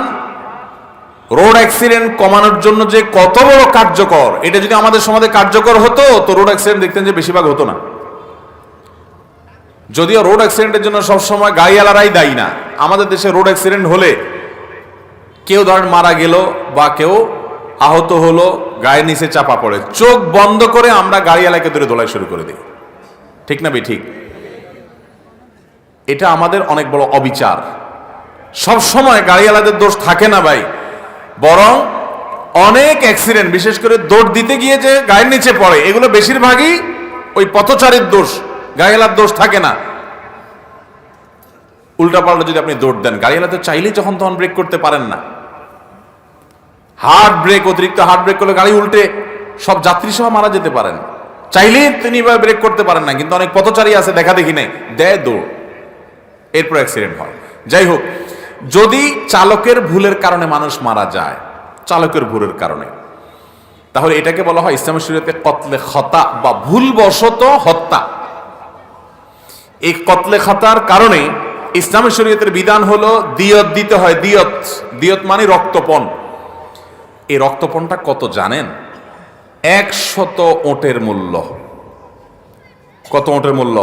রোড অ্যাক্সিডেন্ট কমানোর জন্য যে কত বড় কার্যকর, এটা যদি আমাদের সমাজে কার্যকর হতো তো রোড অ্যাক্সিডেন্ট দেখতেন যে বেশিরভাগ হতো না। যদিও রোড অ্যাক্সিডেন্টের জন্য সবসময় গাড়িওয়ালারাই দায়ী না। আমাদের দেশে রোড অ্যাক্সিডেন্ট হলে কেউ ধরেন মারা গেল বা কেউ আহত হলো, গায়ের নিচে চাপা পড়ে, চোখ বন্ধ করে আমরা গাড়িওয়ালাকে ধরে দোলাই শুরু করে দিই। ঠিক না ঠিক? এটা আমাদের অনেক বড় অবিচার। সব সময় গাড়িওয়ালাদের দোষ থাকে না ভাই, বরং অনেক অ্যাক্সিডেন্ট বিশেষ করে দৌড় দিতে গিয়ে যে গায়ের নিচে পড়ে, এগুলো বেশিরভাগই ওই পথচারীর দোষ, গাড়িওয়ালার দোষ থাকে না। উল্টাপাল্টা যদি আপনি দৌড় দেন, গাড়িওয়ালা তো চাইলেই যখন তখন ব্রেক করতে পারেন না। হার্ড ব্রেক, অতিরিক্ত হার্ড ব্রেক করলে গাড়ি উল্টে সব যাত্রী সহ মারা যেতে পারেন। চাইলেই তিনি ব্রেক করতে পারেন না, কিন্তু অনেক পথচারী আছে দেখা দেখি নেই, দেয় দৌড়, এরপর অ্যাক্সিডেন্ট হয়। যাই হোক, যদি চালকের ভুলের কারণে মানুষ মারা যায়, চালকের ভুলের কারণে, তাহলে এটাকে বলা হয় ইসলামী শরীয়তে কতলে খতা বা ভুলবশত হত্যা। এই কতলে খতার কারণে ইসলামী শরীয়তের বিধান হলো দিয়ত দিতে হয়। দিয়ত মানে রক্তপণ। এই রক্তপণটা কত জানেন? 100 ওটের মূল্য। কত ওটের মূল্য?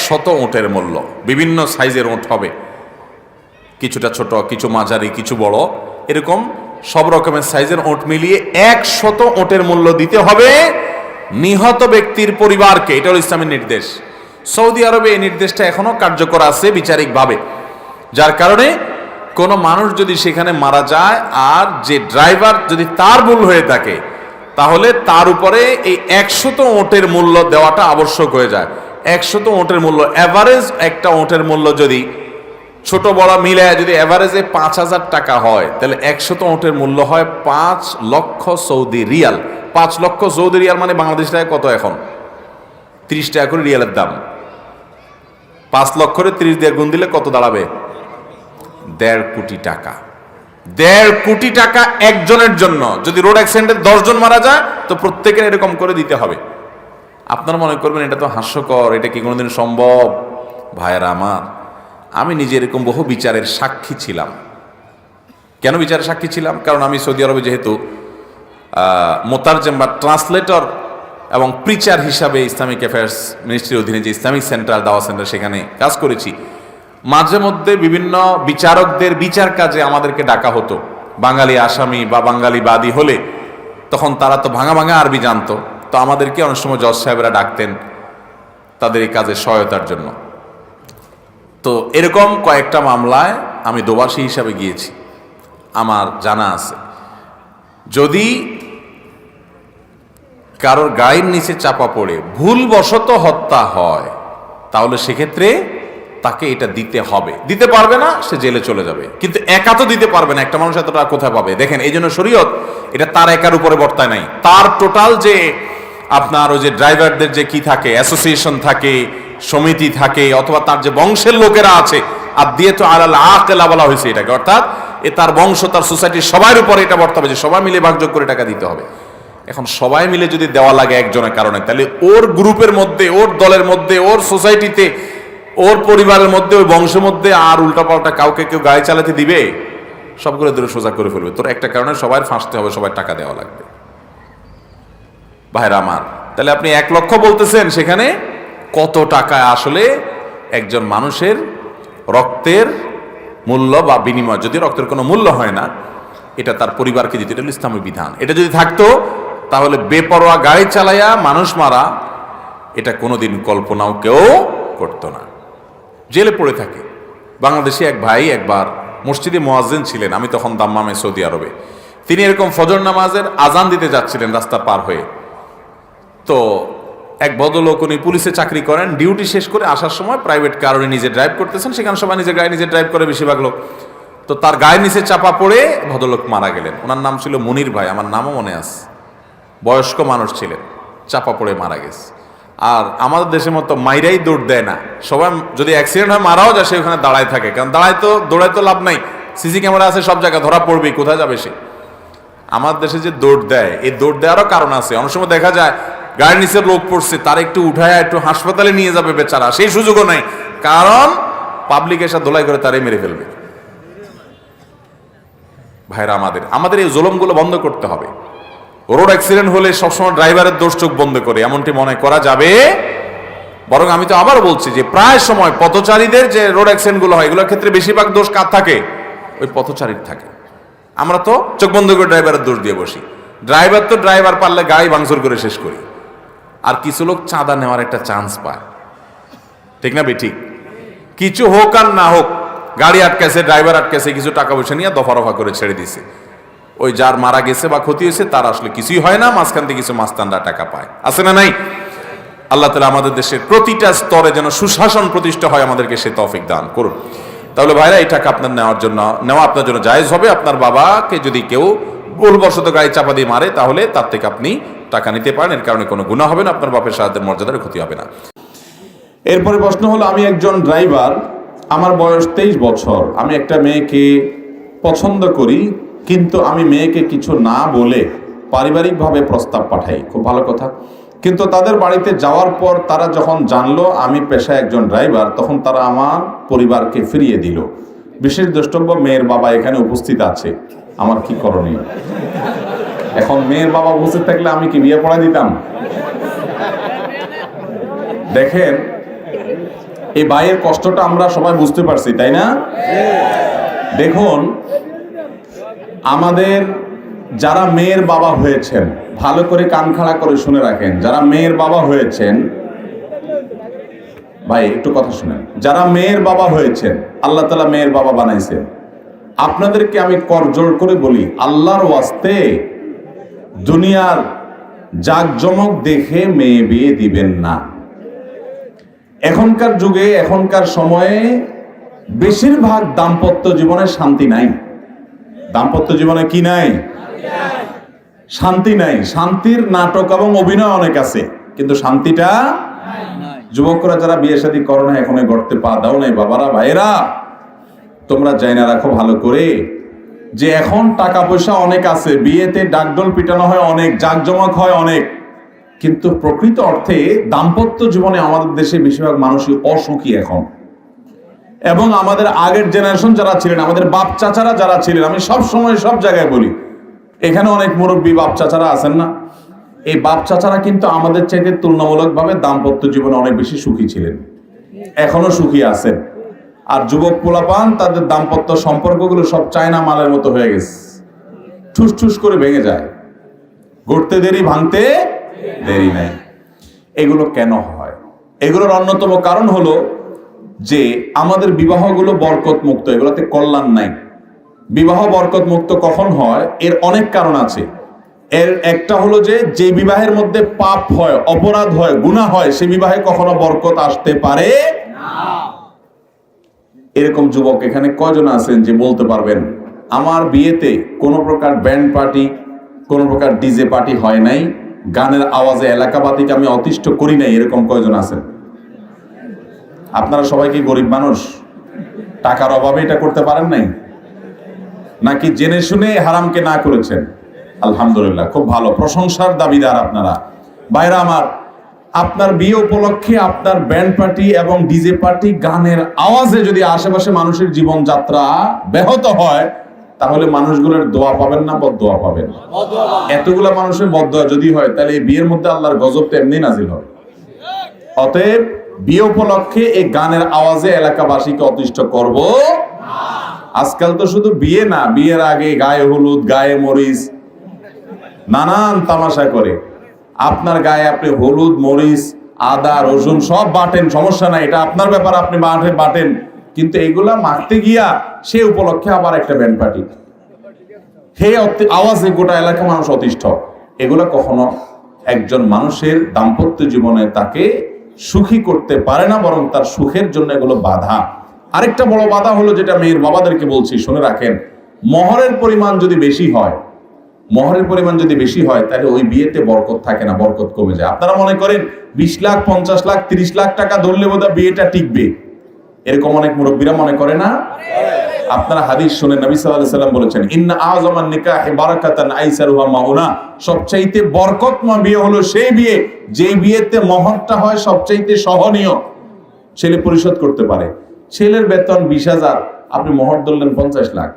100 ওটের মূল্য। বিভিন্ন সাইজের ওট হবে, কিছুটা ছোট, কিছু মাঝারি, কিছু বড়, এরকম সব রকমের সাইজের ওট মিলিয়ে 100 ওটের মূল্য দিতে হবে নিহত ব্যক্তির পরিবারকে। এটা হলো ইসলামের নির্দেশ। সৌদি আরবে এই নির্দেশটা এখনো কার্যকর আছে বিচারিকভাবে, যার কারণে কোনো মানুষ যদি সেখানে মারা যায় আর যে ড্রাইভার যদি তার ভুল হয়ে থাকে, তাহলে তার উপরে এই 100 ওটের মূল্য দেওয়াটা আবশ্যক হয়ে যায়। 100 ওটের মূল্য, এভারেজ একটা ওটের মূল্য যদি ছোট বড় মিলে যদি এভারেজে 5,000 টাকা হয়, তাহলে 100 ওটের মূল্য হয় 5 লক্ষ সৌদি রিয়াল। 5 লক্ষ সৌদি রিয়াল মানে বাংলাদেশ টাকায় কত? এখন 30 টাকা করে রিয়ালের দাম। 5 লক্ষরে 30 দিয়ে গুণ দিলে কত দাঁড়াবে? 1.5 কোটি টাকা। 1.5 কোটি টাকা একজনের জন্য। যদি রোড অ্যাক্সিডেন্টে 10 জন মারা যায় তো প্রত্যেকের এরকম করে দিতে হবে। আপনারা মনে করবেন এটা তো হাস্যকর, এটা কি কোনোদিন সম্ভব? ভাইয়েরা আমার, আমি নিজে এরকম বহু বিচারের সাক্ষী ছিলাম। কেন বিচারের সাক্ষী ছিলাম? কারণ আমি সৌদি আরবে যেহেতু মোতারজেম বা ট্রান্সলেটর এবং প্রিচার হিসাবে ইসলামিক অ্যাফেয়ার্স মিনিস্ট্রির অধীনে যে ইসলামিক সেন্টার, দাওয়া সেন্টার, সেখানে কাজ করেছি। মাঝে মধ্যে বিভিন্ন বিচারকদের বিচার কাজে আমাদেরকে ডাকা হতো। বাঙালি আসামি বা বাঙালি বাদী হলে তখন তারা তো ভাঙা ভাঙা আরবি জানতো, তো আমাদেরকে অনেক সময় জজ সাহেবরা ডাকতেন তাদের এই কাজে সহায়তার জন্য। তো এরকম কয়েকটা মামলায় আমি দোবাসী হিসাবে গিয়েছি। আমার জানা আছে, যদি কারোর গায়ের নিচে চাপা পড়ে ভুলবশত হত্যা হয়, তাহলে সেক্ষেত্রে তাকে এটা দিতে হবে। দিতে পারবে না, সে জেলে চলে যাবে। কিন্তু একা তো দিতে পারবে না, একটা মানুষ এত টাকা কোথায় পাবে? দেখেন, এই জন্য শরীয়ত এটা তার একার উপরে বর্তায় নাই, তার টোটাল যে আপনার ওই যে ড্রাইভারদের যে কি থাকে, অ্যাসোসিয়েশন থাকে, সমিতি থাকে, অথবা তার যে বংশের লোকেরা আছে, আর দিয়ে তো আলাল আকেলা বলা হয়েছে এটাকে, অর্থাৎ এ তার বংশ, তার সোসাইটির সবার উপরে এটা বর্তাবে যে সবাই মিলে ভাগযোগ করে টাকা দিতে হবে। এখন সবাই মিলে যদি দেওয়া লাগে একজনের কারণে, তাহলে ওর গ্রুপের মধ্যে, ওর দলের মধ্যে, ওর সোসাইটিতে, ওর পরিবারের মধ্যে, ওই বংশের মধ্যে আর উল্টাপাল্টা কাউকে কেউ গাড়ি চালাতে দিবে? সবগুলো দূরে সোজা করে ফেলবে। তোর একটা কারণে সবাই ফাঁসতে হবে, সবাই টাকা দেওয়া লাগবে। ভাইরা আমার, তাহলে আপনি 1 লক্ষ বলতেছেন, সেখানে কত টাকা আসলে একজন মানুষের রক্তের মূল্য বা বিনিময়, যদি রক্তের কোনো মূল্য হয় না, এটা তার পরিবারকে দিতে, এটা ইসলামের বিধান। এটা যদি থাকতো তাহলে বেপরোয়া গাড়ি চালাইয়া মানুষ মারা, এটা কোনোদিন কল্পনাও কেউ করতো না। জেলে পড়ে থাকে। বাংলাদেশি এক ভাই একবার মসজিদে মুয়াজ্জিন ছিলেন, আমি তখন দাম্মামে সৌদি আরবে। তিনি এরকম ফজর নামাজের আজান দিতে যাচ্ছিলেন রাস্তা পার হয়ে। তো এক ভদ্রলোক, উনি পুলিশে চাকরি করেন, ডিউটি শেষ করে আসার সময় প্রাইভেট কার উনি নিজে ড্রাইভ করতেছেন, সেখানে সবাই নিজের গাড়ি নিজে ড্রাইভ করে বেশিরভাগ লোক। তো তার গায়ের নিচে চাপা পড়ে ভদ্রলোক মারা গেলেন। ওনার নাম ছিল মুনির ভাই, আমার নামও মনে আছে। বয়স্ক মানুষ ছিলেন, চাপা পড়ে মারা গেছে। আর আমাদের দেশের মতো মাইরাই দৌড় দেয় না, সবাই যদি অ্যাক্সিডেন্ট হয় মারাও যায়, সে ওখানে দাঁড়ায় থাকে, কারণ দৌড়ায় তো লাভ নাই, সিসি ক্যামেরা আছে সব জায়গায়, ধরা পড়বেই, কোথায় যাবে সে? আমাদের দেশে যে দৌড় দেয়, এই দৌড় দেওয়ারও কারণ আছে। অনেক সময় দেখা যায় গাড়ির নিচে লোক পড়ছে, তার একটু উঠায় একটু হাসপাতালে নিয়ে যাবে বেচারা, সেই সুযোগও নাই, কারণ পাবলিক এসে ধোলাই করে তারে মেরে ফেলবে। ভাইরা, আমাদের এই জুলুমগুলো বন্ধ করতে হবে। রোড অ্যাক্সিডেন্ট হলে সবসময় ড্রাইভারের দোষ চোখ বন্ধ করে এমনটি মনে করা যাবে, বরং আমি তো আবার বলছি যে প্রায় সময় পথচারীদের যে রোড অ্যাক্সিডেন্ট গুলো হয়, এগুলোর ক্ষেত্রে বেশিরভাগ দোষ কার থাকে? ওই পথচারীর থাকে। আমরা তো চোখ বন্ধ করে ড্রাইভারের দোষ দিয়ে বসি। ড্রাইভার পারলে গাড়ি ভাঙচুর করে শেষ করি। আর কিছু লোক চাঁদা নেওয়ার একটা চান্স পায়, ঠিক না বেঠিক? কিছু হোক আর না হোক, গাড়ি আটকাছে, ড্রাইভার আটকাছে, কিছু টাকা পয়সা নিয়ে দফা রফা করে ছেড়ে দিছে। ওই যার মারা গেছে বা ক্ষতি হয়েছে তার আসলে কিছুই হয় না, মাঝখান থেকে কিছু মাস্তানরা টাকা পায়। আছে না নাই? আল্লাহ তাআলা আমাদের দেশের প্রতিটা স্তরে যেন সুশাসন প্রতিষ্ঠা হয়, আমাদেরকে সে তৌফিক দান করুন। তাহলে ভাইরা, এই টাকা আপনার নেওয়া আপনার জন্য জায়েজ হবে। আপনার বাবাকে যদি কেউ ভুলবশত গাড়ি চাপা দিয়ে মারে, তাহলে তার থেকে আপনি টাকা নিতে পারেন, এর কারণে কোনো গুনাহ হবে না, আপনার বাপের সাহায্যের মর্যাদার ক্ষতি হবে না। এরপরে প্রশ্ন হলো, আমি একজন ড্রাইভার, আমার বয়স 23 বছর, আমি একটা মেয়েকে পছন্দ করি, কিন্তু আমি মেয়েকে কিছু না বলে পারিবারিকভাবে প্রস্তাব পাঠাই। খুব ভালো কথা। কিন্তু তাদের বাড়িতে যাওয়ার পর তারা যখন জানলো আমি পেশায় একজন ড্রাইভার, তখন তারা আমার পরিবারকে ফিরিয়ে দিল। বিশেষ দ্রষ্টব্য, মেয়ের বাবা এখানে উপস্থিত আছে। আমার কি করণীয়? এখন মেয়ের বাবা উপস্থিত থাকলে আমি কি বিয়ে পড়াই দিতাম? দেখেন, এই ভাইয়ের কষ্টটা আমরা সবাই বুঝতে পারছি, তাই না? দেখুন, আমাদের যারা মেয়ের বাবা হয়েছেন, ভালো করে কান খাড়া করে শুনে রাখেন, যারা মেয়ের বাবা হয়েছেন, ভাই একটু কথা শুনেন, যারা মেয়ের বাবা হয়েছেন, আল্লাহ তাআলা মেয়ের বাবা বানাইছেন, আপনাদেরকে আমি করজোড় করে বলি, আল্লাহর ওয়াস্তে দুনিয়ার জাকজমক দেখে মেয়ে বিয়ে দিবেন না। এখনকার যুগে, এখনকার সময়ে বেশিরভাগ দাম্পত্য জীবনে শান্তি নাই। দাম্পত্য জীবনে কি নাই? শান্তি নাই। শান্তির নাটক এবং অভিনয় অনেক আছে, কিন্তু শান্তিটা যুবকরা যারা বিয়ে শাদী করো না, এখনো গড়তে পা দাও নাই, বাবারা, ভাইয়েরা, তোমরা জানা রাখো ভালো করে যে এখন টাকা পয়সা অনেক আছে, বিয়েতে ডাকডোল পিটানো হয় অনেক, জাকজমক হয় অনেক, কিন্তু প্রকৃত অর্থে দাম্পত্য জীবনে আমাদের দেশে বেশিরভাগ মানুষই অসুখী এখন। এবং আমাদের আগের জেনারেশন যারা ছিলেন, আমাদের বাপ চাচারা যারা ছিলেন, আমি সব সময় সব জায়গায় বলি, এখানে অনেক মুরব্বী বাপ চাচারা আছেন না, এই বাপ চাচারা কিন্তু আমাদের চাইতে তুলনামূলকভাবে দাম্পত্য জীবনে অনেক বেশি সুখী ছিলেন, এখনো সুখী আছেন। আর যুবক পোলাপান, তাদের দাম্পত্য সম্পর্কগুলো সব চায়না মালের মতো হয়ে গেছে, ঠুস ঠুস করে ভেঙে যায়, গড়তে দেরি ভাঙতে দেরি নাই। এগুলো কেন হয়? এগুলোর অন্যতম কারণ হলো যে আমাদের বিবাহগুলো বরকত মুক্ত, এগুলোতে কল্যাণ নাই। বিবাহ বরকত মুক্ত কখন হয়? এর অনেক কারণ আছে। এর একটা হলো যে বিবাহের মধ্যে পাপ হয়, অপরাধ হয়, গুনাহ হয়, সে বিবাহে কখনো বরকত আসতে পারে না। এরকম যুবক এখানে কয়জন আছেন যে বলতে পারবেন আমার বিয়েতে কোনো প্রকার ব্যান্ড পার্টি, কোনো প্রকার ডিজে পার্টি হয় নাই, গানের আওয়াজে এলাকাবাসীকে আমি অতিষ্ঠ করি নাই? এরকম কয়জন আছেন? আপনারা সবাই কি গরিব মানুষ? টাকার অভাবে এটা করতে পারেন নাই, নাকি জেনে শুনে হারামকে না করেছেন? আলহামদুলিল্লাহ, খুব ভালো, প্রশংসার দাবিদার আপনারা। ভাইরা আমার, আপনার বিয়ে উপলক্ষে আপনার ব্যান্ড পার্টি এবং ডিজে পার্টি গানের আওয়াজে যদি আশেপাশে মানুষের জীবনযাত্রা ব্যাহত হয়, তাহলে মানুষগুলোর দোয়া পাবেন না বদদোয়া পাবেন? এতগুলা মানুষের বদদোয়া যদি হয়, তাহলে এই বিয়ের মধ্যে আল্লাহর গজব তো এমনি নাজিল হবে। অতএব বিয়ে উপলক্ষে এই গানের আওয়াজে এলাকাবাসীকে অতিষ্ঠ করব। আজকাল তো শুধু বিয়ে না, বিয়ের আগে গায়ে হলুদ, গায়ে মরিচ, নানান তামাশা করে। আপনার গায়ে আপনি হলুদ, মরিচ, আদা, রসুন সব বাটেন, সমস্যা নাই, এটা আপনার ব্যাপার, আপনি বাটেন। কিন্তু এগুলা মাখতে গিয়া সে উপলক্ষে আবার একটা ব্যান্ড পার্টি, হে আওয়াজে গোটা এলাকা মানুষ অতিষ্ঠ। এগুলা কখনো একজন মানুষের দাম্পত্য জীবনে তাকে সুখী করতে পারে না, বরং তার সুখের জন্য এগুলো বাধা। আরেকটা বড় বাধা হলো, যেটা মেয়ের বাবাদেরকে বলছি, শুনে রাখেন, মহরের পরিমাণ যদি বেশি হয়, মহরের পরিমাণ যদি বেশি হয়, তাহলে ওই বিয়েতে বরকত থাকে না, বরকত কমে যায়। আপনারা মনে করেন 20 লাখ, 50 লাখ, 30 লাখ টাকা ধরলে বোধহয় বিয়েটা টিকবে, এরকম অনেক মুরব্বীরা মনে করে না? আপনারা হাদিস শুনেন, নবী সাল্লাল্লাহু আলাইহি ওয়াসাল্লাম বলেছেন, ইন্না আযমান নিকাহি বারাকাতান আইসারুহা মাউনা, সবচাইতে বরকতময় বিয়ে হলো সেই বিয়ে যেই বিয়েতে মহরটা হয় সবচাইতে সহনীয়, ছেলে পরিশোধ করতে পারে। ছেলের বেতন 20,000, আপনি মহর ধরলেন 50 লাখ।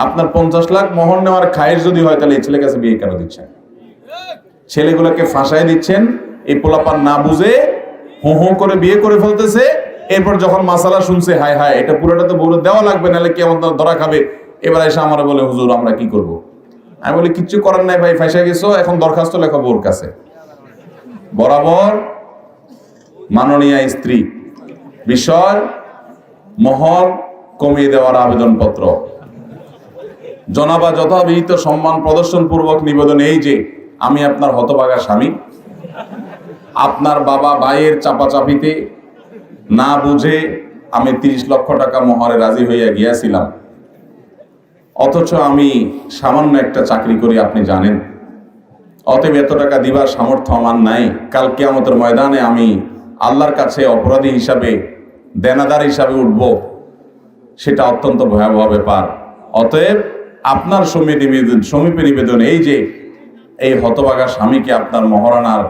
আপনার 50 লাখ মহর নেওয়ার খায়েশ যদি হয়, তাহলে এই ছেলের কাছে বিয়ে কেন দিচ্ছেন? ছেলেগুলোকে ফাঁসায় দিচ্ছেন, এই পোলাপান না বুঝে হো হো করে বিয়ে করে ফেলতেছে। এরপর যখন মাসালা শুনছে, হায় হায়, এটা পুরোটা তো বলে দেওয়া লাগবে, নাহলে কি আমাদের ধরা খাবে। এবার এসে আমার বলে, হুজুর আমরা কি করব? আমি বলি, কিচ্ছু করার নাই ভাই, ফাঁসা গেছো, এখন দরখাস্ত লেখো বোর কাছে, বরাবর মাননীয় স্ত্রী, বিষয় মহর কমিয়ে দেওয়ার আবেদনপত্র, জনাবা যথাবিহিত সম্মান প্রদর্শন পূর্বক নিবেদন এই যে, আমি আপনার হতভাগা স্বামী, আপনার বাবা ভাইয়ের চাপাচাপিতে না বুঝে আমি 30 লক্ষ টাকা মহরে রাজি হইয়া গিয়াছিলাম, অথচ আমি সামান্য একটা চাকরি করি, আপনি জানেন। অতএব এত টাকা দিবার সামর্থ্য আমার নাই। কাল কিয়ামতের ময়দানে আমি আল্লাহর কাছে অপরাধী হিসাবে, দেনাদার হিসাবে উঠব, সেটা অত্যন্ত ভয়াবহ ব্যাপার। অতএব আপনার সমীপে নিবেদন এই যে, এই হতভাগা স্বামীকে আপনার মহারানার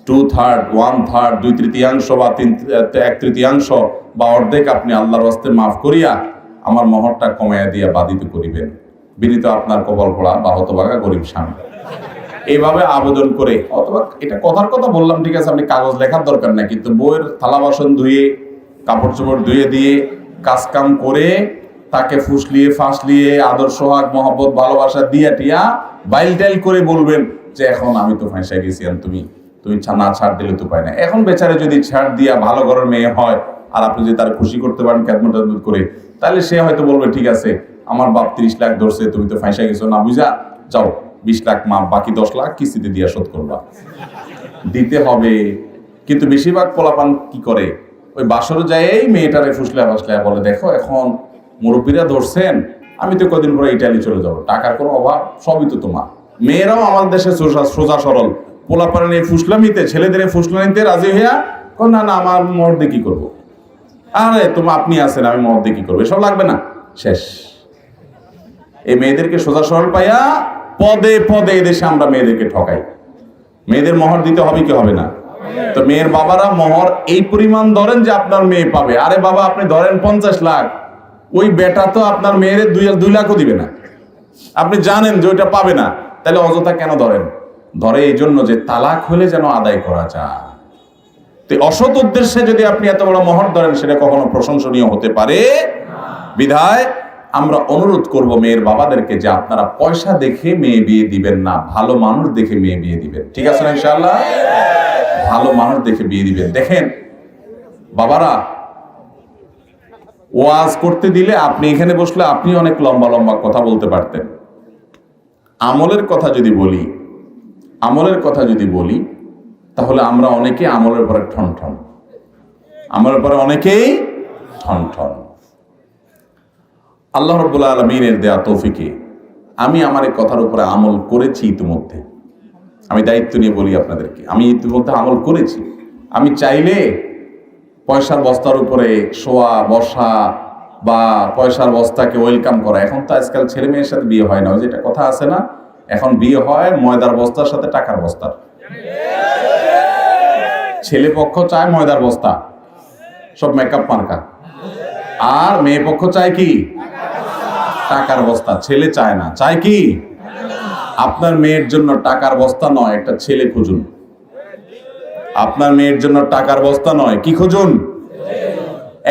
2/3, 1/3, 2/3 বা 1/3 বা অর্ধেক আপনি আল্লাহর ওয়াস্তে মাফ করিয়া আমার মহরটা কমাইয়া দিয়া বাধিত করিবেন। বিনীত আপনার কপাল পড়া বা হতভাগা গরিব স্বামী। এইভাবে আবেদন করে, অথবা এটা কথার কথা বললাম, ঠিক আছে, আপনি কাগজ লেখার দরকার নাই, কিন্তু বইয়ের থালা বাসন ধুয়ে, কাপড় চোপড় ধুয়ে দিয়ে, কাজ কাম করে, তাকে ফুসলিয়ে ফাঁসলিয়ে আদর সোহাগ মহব্বত ভালোবাসা দিয়া টিয়া বাইল টাইল করে বলবেন যে, এখন আমি তো ফাঁসা গেছি, আর তুমি না ছাড় দিলে তো পাই না। এখন বেচারে যদি ছাড় দিয়া ভালো ঘরের মেয়ে হয়, আর আপনি যদি তার খুশি করতে পারেন খেদমত করে, তাহলে সে হয়তো বলবে, ঠিক আছে, আমার বাপ 30 লাখ ধরছে, তুমি তো ফাঁসা গেছো, না বুঝা যাও, 20 লাখ মাপ, বাকি 10 লাখ কিস্তিতে দিয়া শোধ করবা, দিতে হবে। কিন্তু বেশিরভাগ পোলাপান কি করে, ওই বাসর যায় এই মেয়েটারে ফুসলা বলে, দেখো এখন মুরব্বীরা ধরছেন, আমি তো কদিন পরে ইটালি চলে যাবো, টাকার কোনো অভাব, সবই তো তোমার। মেয়েরাও আমাদের দেশে সোজা সরল, পোলাপানের এই ফুসলামিতে, ছেলেদের এই ফুসলামিতে রাজি হইয়া, না না আমার মহর দিয়ে কি করবো, আরে আপনি আছেন, আমি মহর দিয়ে কি করবো, এসব লাগবে না, শেষ। এই মেয়েদেরকে সোজা সরল পাইয়া পদে পদে এদেশে আমরা মেয়েদেরকে ঠকাই। মেয়েদের মহর দিতে হবে কি হবে না? তো মেয়ের বাবারা মহর এই পরিমাণ ধরেন যে আপনার মেয়ে পাবে। আরে বাবা, আপনি ধরেন 50 লাখ, ওই বেটা তো আপনার মেয়ের 2 লাখও দিবে না, আপনি জানেন যে ওইটা পাবে না, তাহলে অযথা কেন ধরেন? ধরে এই জন্য যে তালাক হলে যেন আদায় করা যায়। তো অসৎ উদ্দেশ্যে যদি আপনি এত বড় মহর ধরেন, সেটা কখনো প্রশংসনীয় হতে পারে। বিধায় আমরা অনুরোধ করব মেয়ের বাবাদেরকে যে, আপনারা পয়সা দেখে মেয়ে বিয়ে দিবেন না, ভালো মানুষ দেখে মেয়ে বিয়ে দিবেন। ঠিক আছে না? ইনশাআল্লাহ ভালো মানুষ দেখে বিয়ে দিবেন। দেখেন বাবারা, ওয়াজ করতে দিলে আপনি এখানে বসলে আপনি অনেক লম্বা লম্বা কথা বলতে পারতেন। আমলের কথা যদি বলি তাহলে আমরা অনেকে আমলের পরে ঠন, আমলের পরে অনেকেই ঠন ঠন। আল্লাহ রাব্বুল আলামিনের দেয়া তৌফিকে আমি আমার এই কথার উপরে আমল করেছি ইতিমধ্যে। আমি দায়িত্ব নিয়ে বলি আপনাদেরকে, আমি ইতিমধ্যে আমল করেছি। আমি চাইলে পয়সার বস্তার উপরে শোয়া বসা বা পয়সার বস্তাকে ওয়েলকাম করা, এখন তো আজকাল ছেলে মেয়ের সাথে বিয়ে হয় না, ওই যেটা কথা আছে না, এখন বিয়ে হয় ময়দার বস্তার সাথে টাকার বস্তার। ছেলে পক্ষ চায় ময়দার বস্তা, সব মেকআপ মার্কা, আর মেয়ে পক্ষ চায় কি টাকার বস্তা। ছেলে চায় না, চায় কি? আপনার মেয়ের জন্য টাকার বস্তা নয়, একটা ছেলে খুঁজুন। আপনার মেয়ের জন্য টাকার বস্তা নয়, কি খুঁজুন?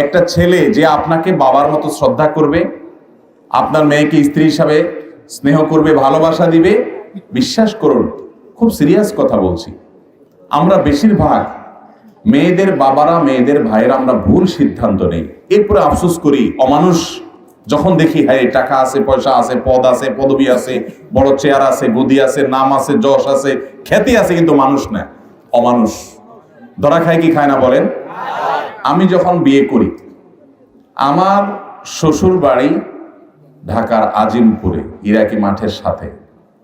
একটা ছেলে যে আপনাকে বাবার মতো শ্রদ্ধা করবে, আপনার মেয়েকে স্ত্রী হিসাবে স্নেহ করবে, ভালোবাসা দিবে। বিশ্বাস করুন, খুব সিরিয়াস কথা বলছি, আমরা বেশিরভাগ মেয়েদের বাবারা, মেয়েদের ভাইয়েরা আমরা ভুল সিদ্ধান্ত নেই, এরপরে আফসোস করি। অমানুষ যখন দেখি, হ্যাঁ টাকা আছে, পয়সা আছে, পদ আছে, পদবি আছে, বড় চেয়ার আছে, গদি আছে, নাম আছে, যশ আছে, খ্যাতি আছে, কিন্তু মানুষ না, অমানুষ। ধরা খায় কি খায় না বলেন? আমি যখন বিয়ে করি, আমার শ্বশুর বাড়ি ঢাকার আজিমপুরে, ইরাকি মাঠের সাথে,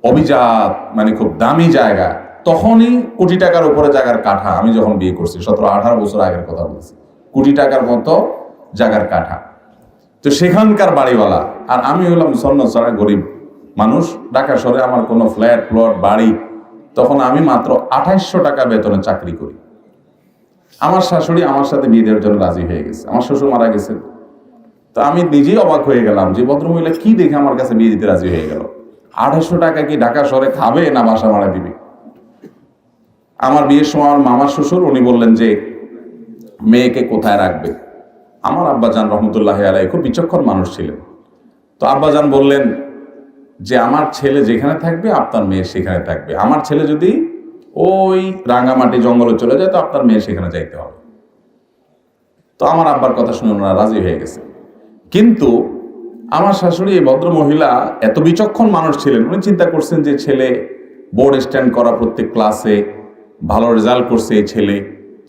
অভিজাত, মানে খুব দামি জায়গা। তখনই কোটি টাকার উপরে জায়গার কাঠা। আমি যখন বিয়ে করছি 17-18 বছর আগের কথা বলছি, কোটি টাকার মতো জায়গার কাঠা। তো সেখানকার বাড়িওয়ালা, আর আমি হলাম সন্ন্যছাড়া গরিব মানুষ। ঢাকা শহরে আমার কোনো ফ্ল্যাট প্লট বাড়ি, তখন আমি মাত্র 2800 টাকা বেতনে চাকরি করি। আমার শাশুড়ি আমার সাথে বিয়ে দেওয়ার জন্য রাজি হয়ে গেছে। আমার শ্বশুর মারা গেছেন, তো আমি নিজেই অবাক হয়ে গেলাম যে ভদ্রমহিলা কি দেখে আমার কাছে বিয়ে দিতে রাজি হয়ে গেল। 2800 টাকা কি ঢাকা শহরে খাবে না বাসা ভাড়া দিবে? আমার বিয়ের সময় আমার মামার শ্বশুর উনি বললেন যে মেয়েকে কোথায় রাখবে। আমার আব্বাজান রহমতুল্লাহ আলাইহি খুব বিচক্ষণ মানুষ ছিলেন। তো আব্বাজান বললেন যে আমার ছেলে যেখানে থাকবে আপনার মেয়ে সেখানে থাকবে। আমার ছেলে যদি ওই রাঙ্গামাটি জঙ্গলে চলে যায়, তো আপনার মেয়ে সেখানে যাইতে হবে। তো আমার আব্বার কথা শুনে ওনারা রাজি হয়ে গেছে। কিন্তু আমার শাশুড়ি, এই ভদ্র মহিলা, এত বিচক্ষণ মানুষ ছিলেন, উনি চিন্তা করছেন যে ছেলে বোর্ড স্ট্যান্ড করা, প্রত্যেক ক্লাসে ভালো রেজাল্ট করছে, এই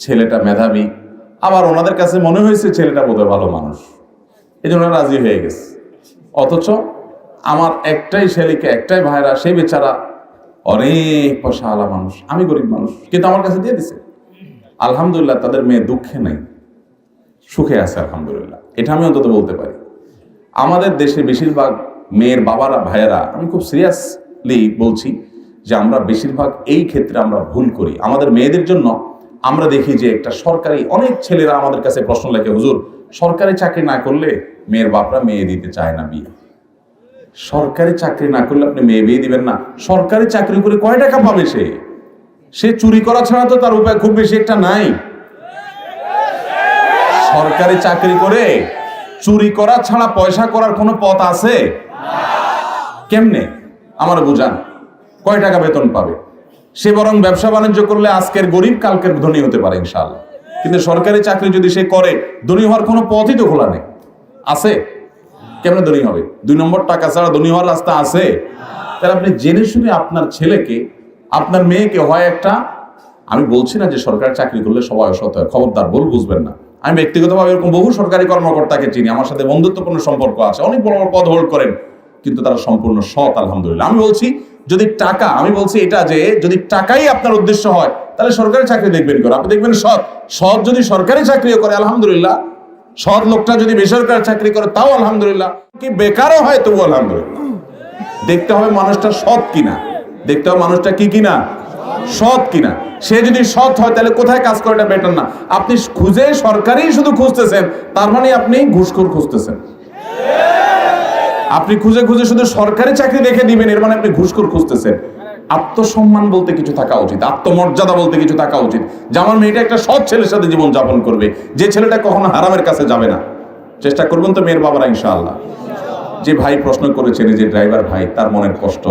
ছেলেটা মেধাবী, আবার ওনাদের কাছে মনে হয়েছে ছেলেটা বোধহয় ভালো মানুষ, এই জন্য রাজি হয়ে গেছে। অথচ আমার একটাই ছেলেকে, একটাই ভাইরা, সেই বেচারা অনেক পয়সা আলা মানুষ, আমি গরিব মানুষ, কিন্তু আমার কাছে দিয়ে দিছে। আলহামদুলিল্লাহ, তাদের মেয়ে দুঃখে নাই, সুখে আছে আলহামদুলিল্লাহ। এটা আমি অন্তত বলতে পারি। আমাদের দেশে বেশিরভাগ মেয়ের বাবারা, ভাইয়েরা, আমি খুব সিরিয়াসলি বলছি যে আমরা বেশিরভাগ এই ক্ষেত্রে আমরা ভুল করি। আমাদের মেয়েদের জন্য আমরা দেখি যে একটা সরকারি, অনেক ছেলেরা আমাদের কাছে প্রশ্ন লেখে, হুজুর সরকারি চাকরি না করলে মেয়ের বাপরা মেয়ে দিতে চায় না বিয়ে। সরকারি চাকরি না করলে আপনি মেয়ে বিয়ে দিবেন না? সরকারি চাকরি করে কয় টাকা পাবে সে চুরি করা ছাড়া তো তার উপায় খুব বেশি একটা নাই। সরকারি চাকরি করে চুরি করা ছাড়া পয়সা করার কোনো পথ আছে? কেমনে আমার বুঝান, কয় টাকা বেতন পাবে সে? বরং ব্যবসা বাণিজ্য করলে আজকের গরিব কালকের ধনী হতে পারে ইনশাআল্লাহ। কিন্তু সরকারি চাকরি যদি সে করে, ধনী হওয়ার কোনো পথই তো খোলা নেই। আছে? কেমনে ধনী হবে? 2 নম্বর টাকা ছাড়া ধনী হওয়ার রাস্তা আছে? তাহলে আপনি জেনে শুনে আপনার ছেলেকে, আপনার মেয়েকে হয় একটা, আমি বলছি না যে সরকারি চাকরি করলে সবাই অসৎ হয়, খবরদার, ভুল বুঝবেন না। আমি ব্যক্তিগতভাবে এরকম বহু সরকারি কর্মকর্তাকে চিনি, আমার সাথে বন্ধুত্বপূর্ণ সম্পর্ক আছে, অনেক বড় বড় পদ হোল্ড করেন, কিন্তু তারা সম্পূর্ণ সৎ আলহামদুলিল্লাহ। আমি বলছি যদি টাকা, আমি বলছি এটা যে যদি টাকাই আপনার উদ্দেশ্য হয়, তাহলে সরকারি চাকরি দেখবেন কেন? আপনি দেখবেন সৎ যদি সরকারি চাকরিও করে আলহামদুলিল্লাহ, সৎ লোকটা যদি বেসরকারি চাকরি করে তাও আলহামদুলিল্লাহ, কি বেকারও হয় তবু আলহামদুলিল্লাহ। দেখতে হবে মানুষটা সৎ কিনা, দেখতে হবে মানুষটা কি কিনা, সৎ কিনা। সে যদি সৎ হয় তাহলে কোথায় কাজ করে এটা বেটার না। আপনি খুঁজে সরকারি শুধু খুঁজতেছেন, তার মানে আপনি ঘুষখোর খুঁজতেছেন। আপনি খুঁজে খুঁজে শুধু সরকারি চাকরি দেখে দিবেন, এর মানে আপনি ঘুষখোর খুঁজতেছেন। আত্মসম্মান বলতে কিছু থাকা উচিত, আত্মমর্যাদা বলতে কিছু থাকা উচিত, যে আমার মেয়েটা একটা সৎ ছেলের সাথে জীবন যাপন করবে, যে ছেলেটা কখনো হারামের কাছে যাবে না। চেষ্টা করবেন তো মেয়ের বাবারা ইনশাআল্লাহ। যে ভাই প্রশ্ন করেছেন, যে ড্রাইভার ভাই, তার মনের কষ্ট,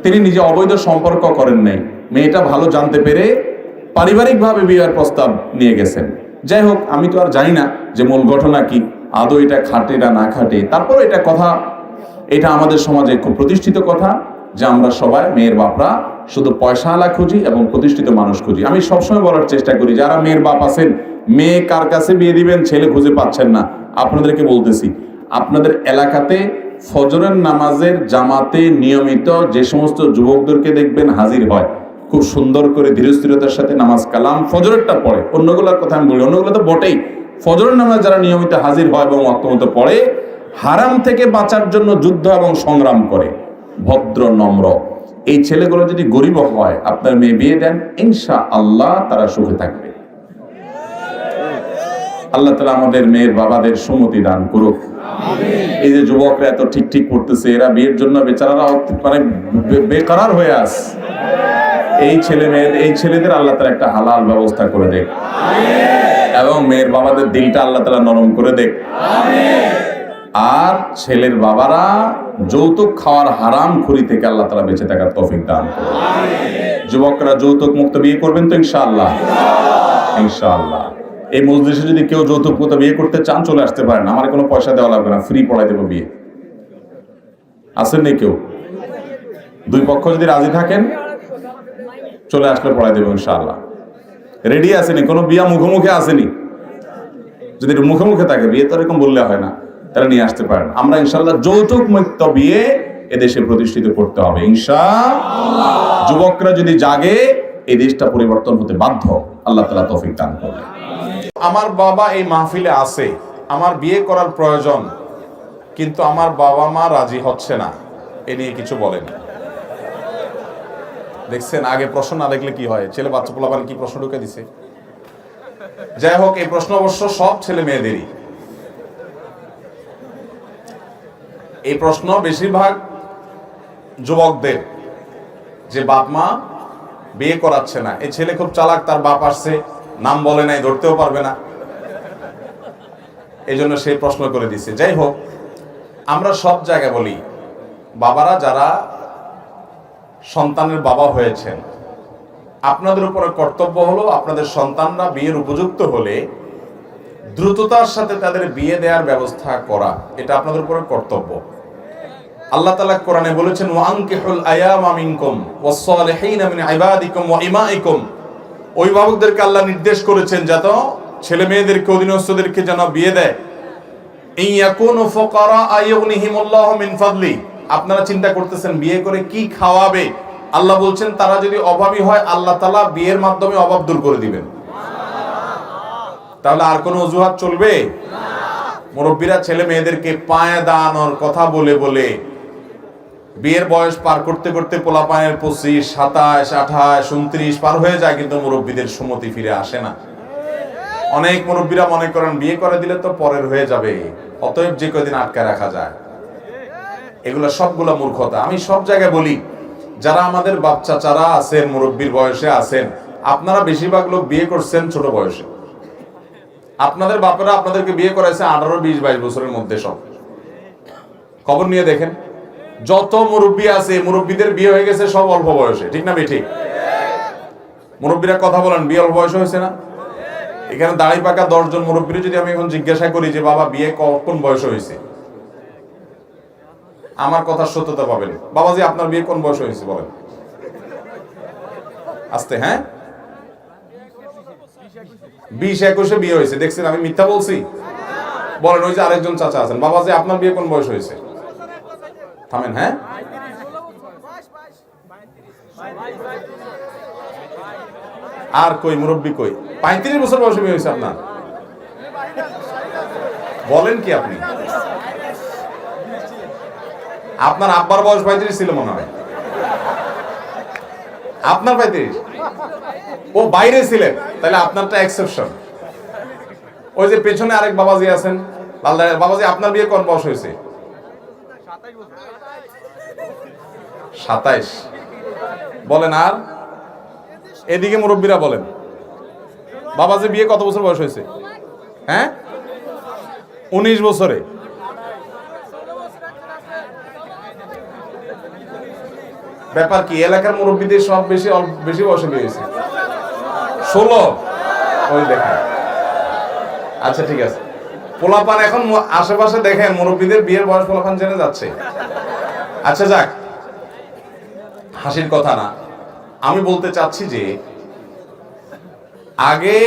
তিনি নিজে অবৈধ সম্পর্ক করেন নাই, মেয়েটা ভালো জানতে পেরে পারিবারিকভাবে বিয়ের প্রস্তাব নিয়ে গেছেন। যাই হোক, আমি তো আর জানি না যে মূল ঘটনা কি, আদৌ এটা খাটে না না খাটে। তারপর এটা কথা, এটা আমাদের সমাজে খুব প্রতিষ্ঠিত কথা যে আমরা সবাই মেয়ের বাপরা শুধু পয়সাওয়ালা খুঁজি এবং প্রতিষ্ঠিত মানুষ খুঁজি। আমি সবসময় বলার চেষ্টা করি, যারা মেয়ের বাপ আছেন, মেয়ে কার কাছে বিয়ে দিবেন, ছেলে খুঁজে পাচ্ছেন না, আপনাদেরকে বলতেছি, আপনাদের এলাকাতে ফজরের নামাজের জামাতে নিয়মিত যে সমস্ত যুবকদেরকে দেখবেন হাজির হয়, খুব সুন্দর করে ধীরস্থিরতার সাথে নামাজ কালাম ফজরেরটা পড়ে, অন্যগুলোর কথা আমি বলি, অন্যগুলো তো বটেই, ফজরের নামাজ যারা নিয়মিত হাজির হয় এবং ওয়াক্তমতো পড়ে, হারাম থেকে বাঁচার জন্য যুদ্ধ এবং সংগ্রাম করে, ভদ্র নম্র, এই ছেলেগুলো যদি গরিব হয়, আপনার মেয়ে বিয়ে দেন, ইনশাআল্লাহ তারা সুখে থাকবে। আল্লাহ তাআলা আমাদের মেয়ের বাবাদের সুমতি দান করুক। এই যে যুবকরা এত ঠিক ঠিক করতেছে, এরা বিয়ের জন্য বেচারারা মানে বেকরার হয়ে আস, এই ছেলেদের আল্লাহ তাআলা একটা হালাল ব্যবস্থা করে দেখ, এবং মেয়ের বাবাদের দিলটা আল্লাহ তাআলা নরম করে দেখ। আর ছেলের বাবারা যৌতুক খাওয়ার হারাম খুরি থেকে আল্লাহ তাআলা বেঁচে থাকার তৌফিক দান করুন। যুবকরা যৌতুক মুক্ত বিয়ে করবেন তো ইনশাআল্লাহ? ইনশাআল্লাহ। এই মজলিসে যদি কেউ যৌতুক মুক্ত বিয়ে করতে চান, চলে আসতে পারেন, আমার কোনো পয়সা দেওয়া লাগবে না, ফ্রি পড়াই দেবো বিয়ে। আসেন নি কেউ? দুই পক্ষ যদি রাজি থাকেন, চলে আসলে পড়াই দেবো ইনশাআল্লাহ। রেডি আসেনি? কোনো বিয়া মুখোমুখি আসেনি? যদি মুখোমুখি থাকে, বিয়ে তো এরকম বললে হয় না, তারা নিয়ে আসতে পারেন। আমরা ইনশাআল্লাহ যৌতুক মুক্ত বিয়ে এদেশে প্রতিষ্ঠিত করতে হবে ইনশাআল্লাহ। যুবকরা যদি জাগে, এই দেশটা পরিবর্তন হতে বাধ্য। আল্লাহ তাআলা তৌফিক দান করুন। আমার বাবা এই মাহফিলে আছে, আমার বিয়ে করার প্রয়োজন, কিন্তু আমার বাবা মা রাজি হচ্ছে না, এ নিয়ে কিছু বলেন। দেখছেন, আগে প্রশ্ন না দেখলে কি হয়, ছেলে বাচ্চা পোলাপান কি প্রশ্ন ঢুকে দিছে। যাই হোক, এই প্রশ্ন অবশ্য সব ছেলে মেয়েদেরই। এই প্রশ্ন বেশিরভাগ যুবকদের, যে বাপ মা বিয়ে করাচ্ছে না, এই ছেলে খুব চালাক, তার বাপ আসছে, নাম বলে নাই, ধরতেও পারবে না, এই জন্য সে প্রশ্ন করে দিছে। যাই হোক, আমরা সব জায়গায় বলি, বাবারা যারা সন্তানের বাবা হয়েছেন, আপনাদের উপরে কর্তব্য হলো আপনাদের সন্তানরা বিয়ের উপযুক্ত হলে দ্রুততার সাথে তাদের বিয়ে দেওয়ার ব্যবস্থা করা, এটা আপনাদের উপরে কর্তব্য। আল্লাহ তাআলা কোরআনে বলেছেন, ওয়ানকিহুল আয়ামা মিনকুম ওয়াস-সালিহিনা মিন ইবাদিকুম ওয়া ইমাইকুম। অভিভাবকদেরকে আল্লাহ নির্দেশ করেছেন যাতে ছেলে মেয়েদেরকে, অধীনস্থদেরকে যেন বিয়ে দেয়। ইন ইয়াকুনু ফুকারা আয়ুগনিহিমুল্লাহু মিন ফাদলি। আপনারা চিন্তা করতেছেন বিয়ে করে কি খাওয়াবে, আল্লাহ বলছেন তারা যদি অভাবী হয়, আল্লাহ তাআলা বিয়ের মাধ্যমে অভাব দূর করে দিবেন। তাহলে আর কোনো অজুহাত চলবে? মুরব্বীরা ছেলে মেয়েদেরকে পায়ে দাঁড়ানোর কথা বলে বলে বিয়ের বয়স পার করতে করতে পোলাপানের 25, 27, 28, 29 পার হয়ে যায়, কিন্তু মুরব্বীদের সুমতি ফিরে আসে না। অনেক মুরব্বীরা মনে করেন বিয়ে করে দিলে তো পরের হয়ে যাবে, অতএব যে কদিন আটকে রাখা যায়। এগুলো সবগুলো মূর্খতা। আমি সব জায়গায় বলি, যারা আমাদের বাচ্চা চারা আছেন, মুরব্বীর বয়সে আছেন, আপনারা বেশিরভাগ লোক বিয়ে করছেন ছোট বয়সে। আপনাদের বাপেরা আপনাদেরকে বিয়ে করাইছে 18, 20, 22 বছরের মধ্যে। সব খবর নিয়ে দেখেন, যত মুরব্বী আছে, মুরব্বীদের বিয়ে হয়ে গেছে সব অল্প বয়সে। ঠিক না বেঠিক? মুরব্বীরা কথা বলেন, বিয়ে অল্প বয়সে হয়েছে না? এখানে দাড়ি পাকা 10 জন মুরব্বীর যদি আমি এখন জিজ্ঞাসা করি যে বাবা বিয়ে কোন বয়সে হয়েছে, আমার কথার সত্যতা পাবেন। বাবাজি আপনার বিয়ে কোন বয়সে হয়েছে বলেন আস্তে। হ্যাঁ, 20-21 বিয়ে হয়েছে। দেখছেন আমি মিথ্যা বলছি? বলেন। ওই যে আরেকজন চাচা আছেন, বাবাজি আপনার বিয়ে কোন বয়স হয়েছে? থামেন। হ্যাঁ, আর কই মুরব্বী কই? 35 বছর বয়সে বিয়ে হয়েছে আপনার? বলেন কি আপনি? আপনার আব্বার বয়স 35 ছিল মনে হয়। আপনার 35? ও বাইরে ছিলেন, তাহলে আপনারটা এক্সেপশন। ওই যে পেছনে আরেক বাবাজি আছেন, বাবাজি আপনার বিয়ে কোন বয়স হয়েছে? 27। বলেন। আর এদিকে মুরব্বীরা বলেন, বাবাজি বিয়ে কত বছর বয়স হয়েছে? হ্যাঁ, 19 বছরে। ব্যাপার কি? এলাকার মুরব্বীদের সব বেশি বয়সে বিয়ে হয়েছে। 16। ওই দেখেন। আচ্ছা ঠিক আছে, পোলাপান এখন আশেপাশে দেখেন মুরব্বীদের বিয়ের বয়স পোলাপান জেনে যাচ্ছে। আচ্ছা যাক, হাসির কথা না। আমি বলতে চাচ্ছি যে আগে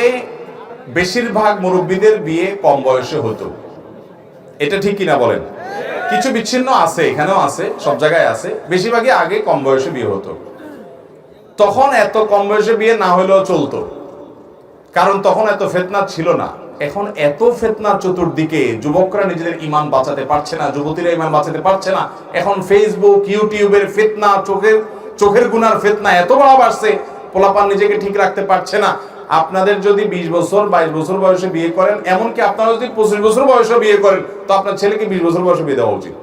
বেশিরভাগ মুরব্বীদের বিয়ে কম বয়সে হতো, এটা ঠিক কিনা বলেন? কিছু বিচ্ছিন্ন আছে, এখানেও আছে, সব জায়গায় আছে, বেশিরভাগই আগে কম বয়সে বিয়ে হতো। তখন এত কম বয়সে বিয়ে না হলেও চলতো, কারণ তখন এত ফিতনা ছিল না। এখন এত ফিতনা চতুর্দিকে, যুবকরা নিজেদের ঈমান বাঁচাতে পারছে না, যুবতীরা ঈমান বাঁচাতে পারছে না। এখন ফেসবুক, ইউটিউবের ফিতনা, চোখের গুনার ফিতনা এত বড় বাড়ছে, পোলাপান নিজেকে ঠিক রাখতে পারছে না। আপনাদের যদি 20 বছর 22 বছর বয়সে বিয়ে করেন, এমনকি আপনারা যদি 25 বছর বয়সে বিয়ে করেন, তো আপনার ছেলেকে 20 বছর বয়সে বিয়ে দেওয়া উচিত।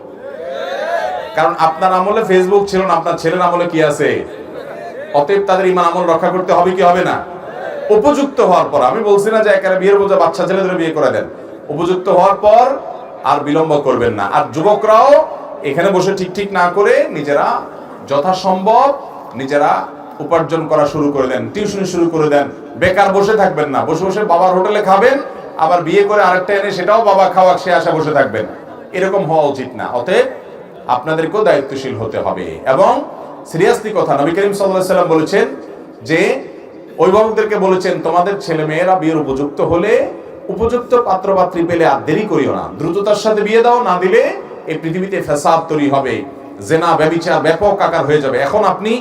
কারণ আপনার আমলে ফেসবুক ছিল না, আপনার ছেলের আমলে কি আছে? অতএব তাদের ঈমান আমল রক্ষা করতে হবে কি হবে না? উপযুক্ত হওয়ার পর, আমি বলছি না যে একেবারে বিয়ের বোঝা বাচ্চা ছেলেদের বিয়ে করে দেন, উপযুক্ত হওয়ার পর আর বিলম্ব করবেন না। আর যুবকরাও এখানে বসে ঠিক না করে নিজেরা যথাসম্ভব নিজেরা উপার্জন করা শুরু করে দেন, টিউশন শুরু করে দেন। বেকার বসে থাকবেন না, বসে বসে বাবার হোটেলে খাবেন, আবার বিয়ে করে আরেকটা এনে সেটাও বাবা খাওয়া, সে আশা বসে থাকবেন, এরকম হওয়া উচিত না। অতএব আপনাদেরকেও দায়িত্বশীল হতে হবে। এবং সিরিয়াসলি কথা, নবী করিম সাল্লাল্লাহু আলাইহি ওয়াসাল্লাম বলেছেন যে অভিভাবকদেরকে বলেছেন, তোমাদের ছেলে মেয়েরা বিয়ের উপযুক্ত হলে, উপযুক্ত পাত্র পাত্রী পেলে আর দেরি করিও না, দ্রুততার সাথে বিয়ে দাও, না দিলে এই পৃথিবীতে ফ্যাসাদ তৈরি হবে, জেনা ব্যভিচার ব্যাপক আকার হয়ে যাবে। এখন আপনি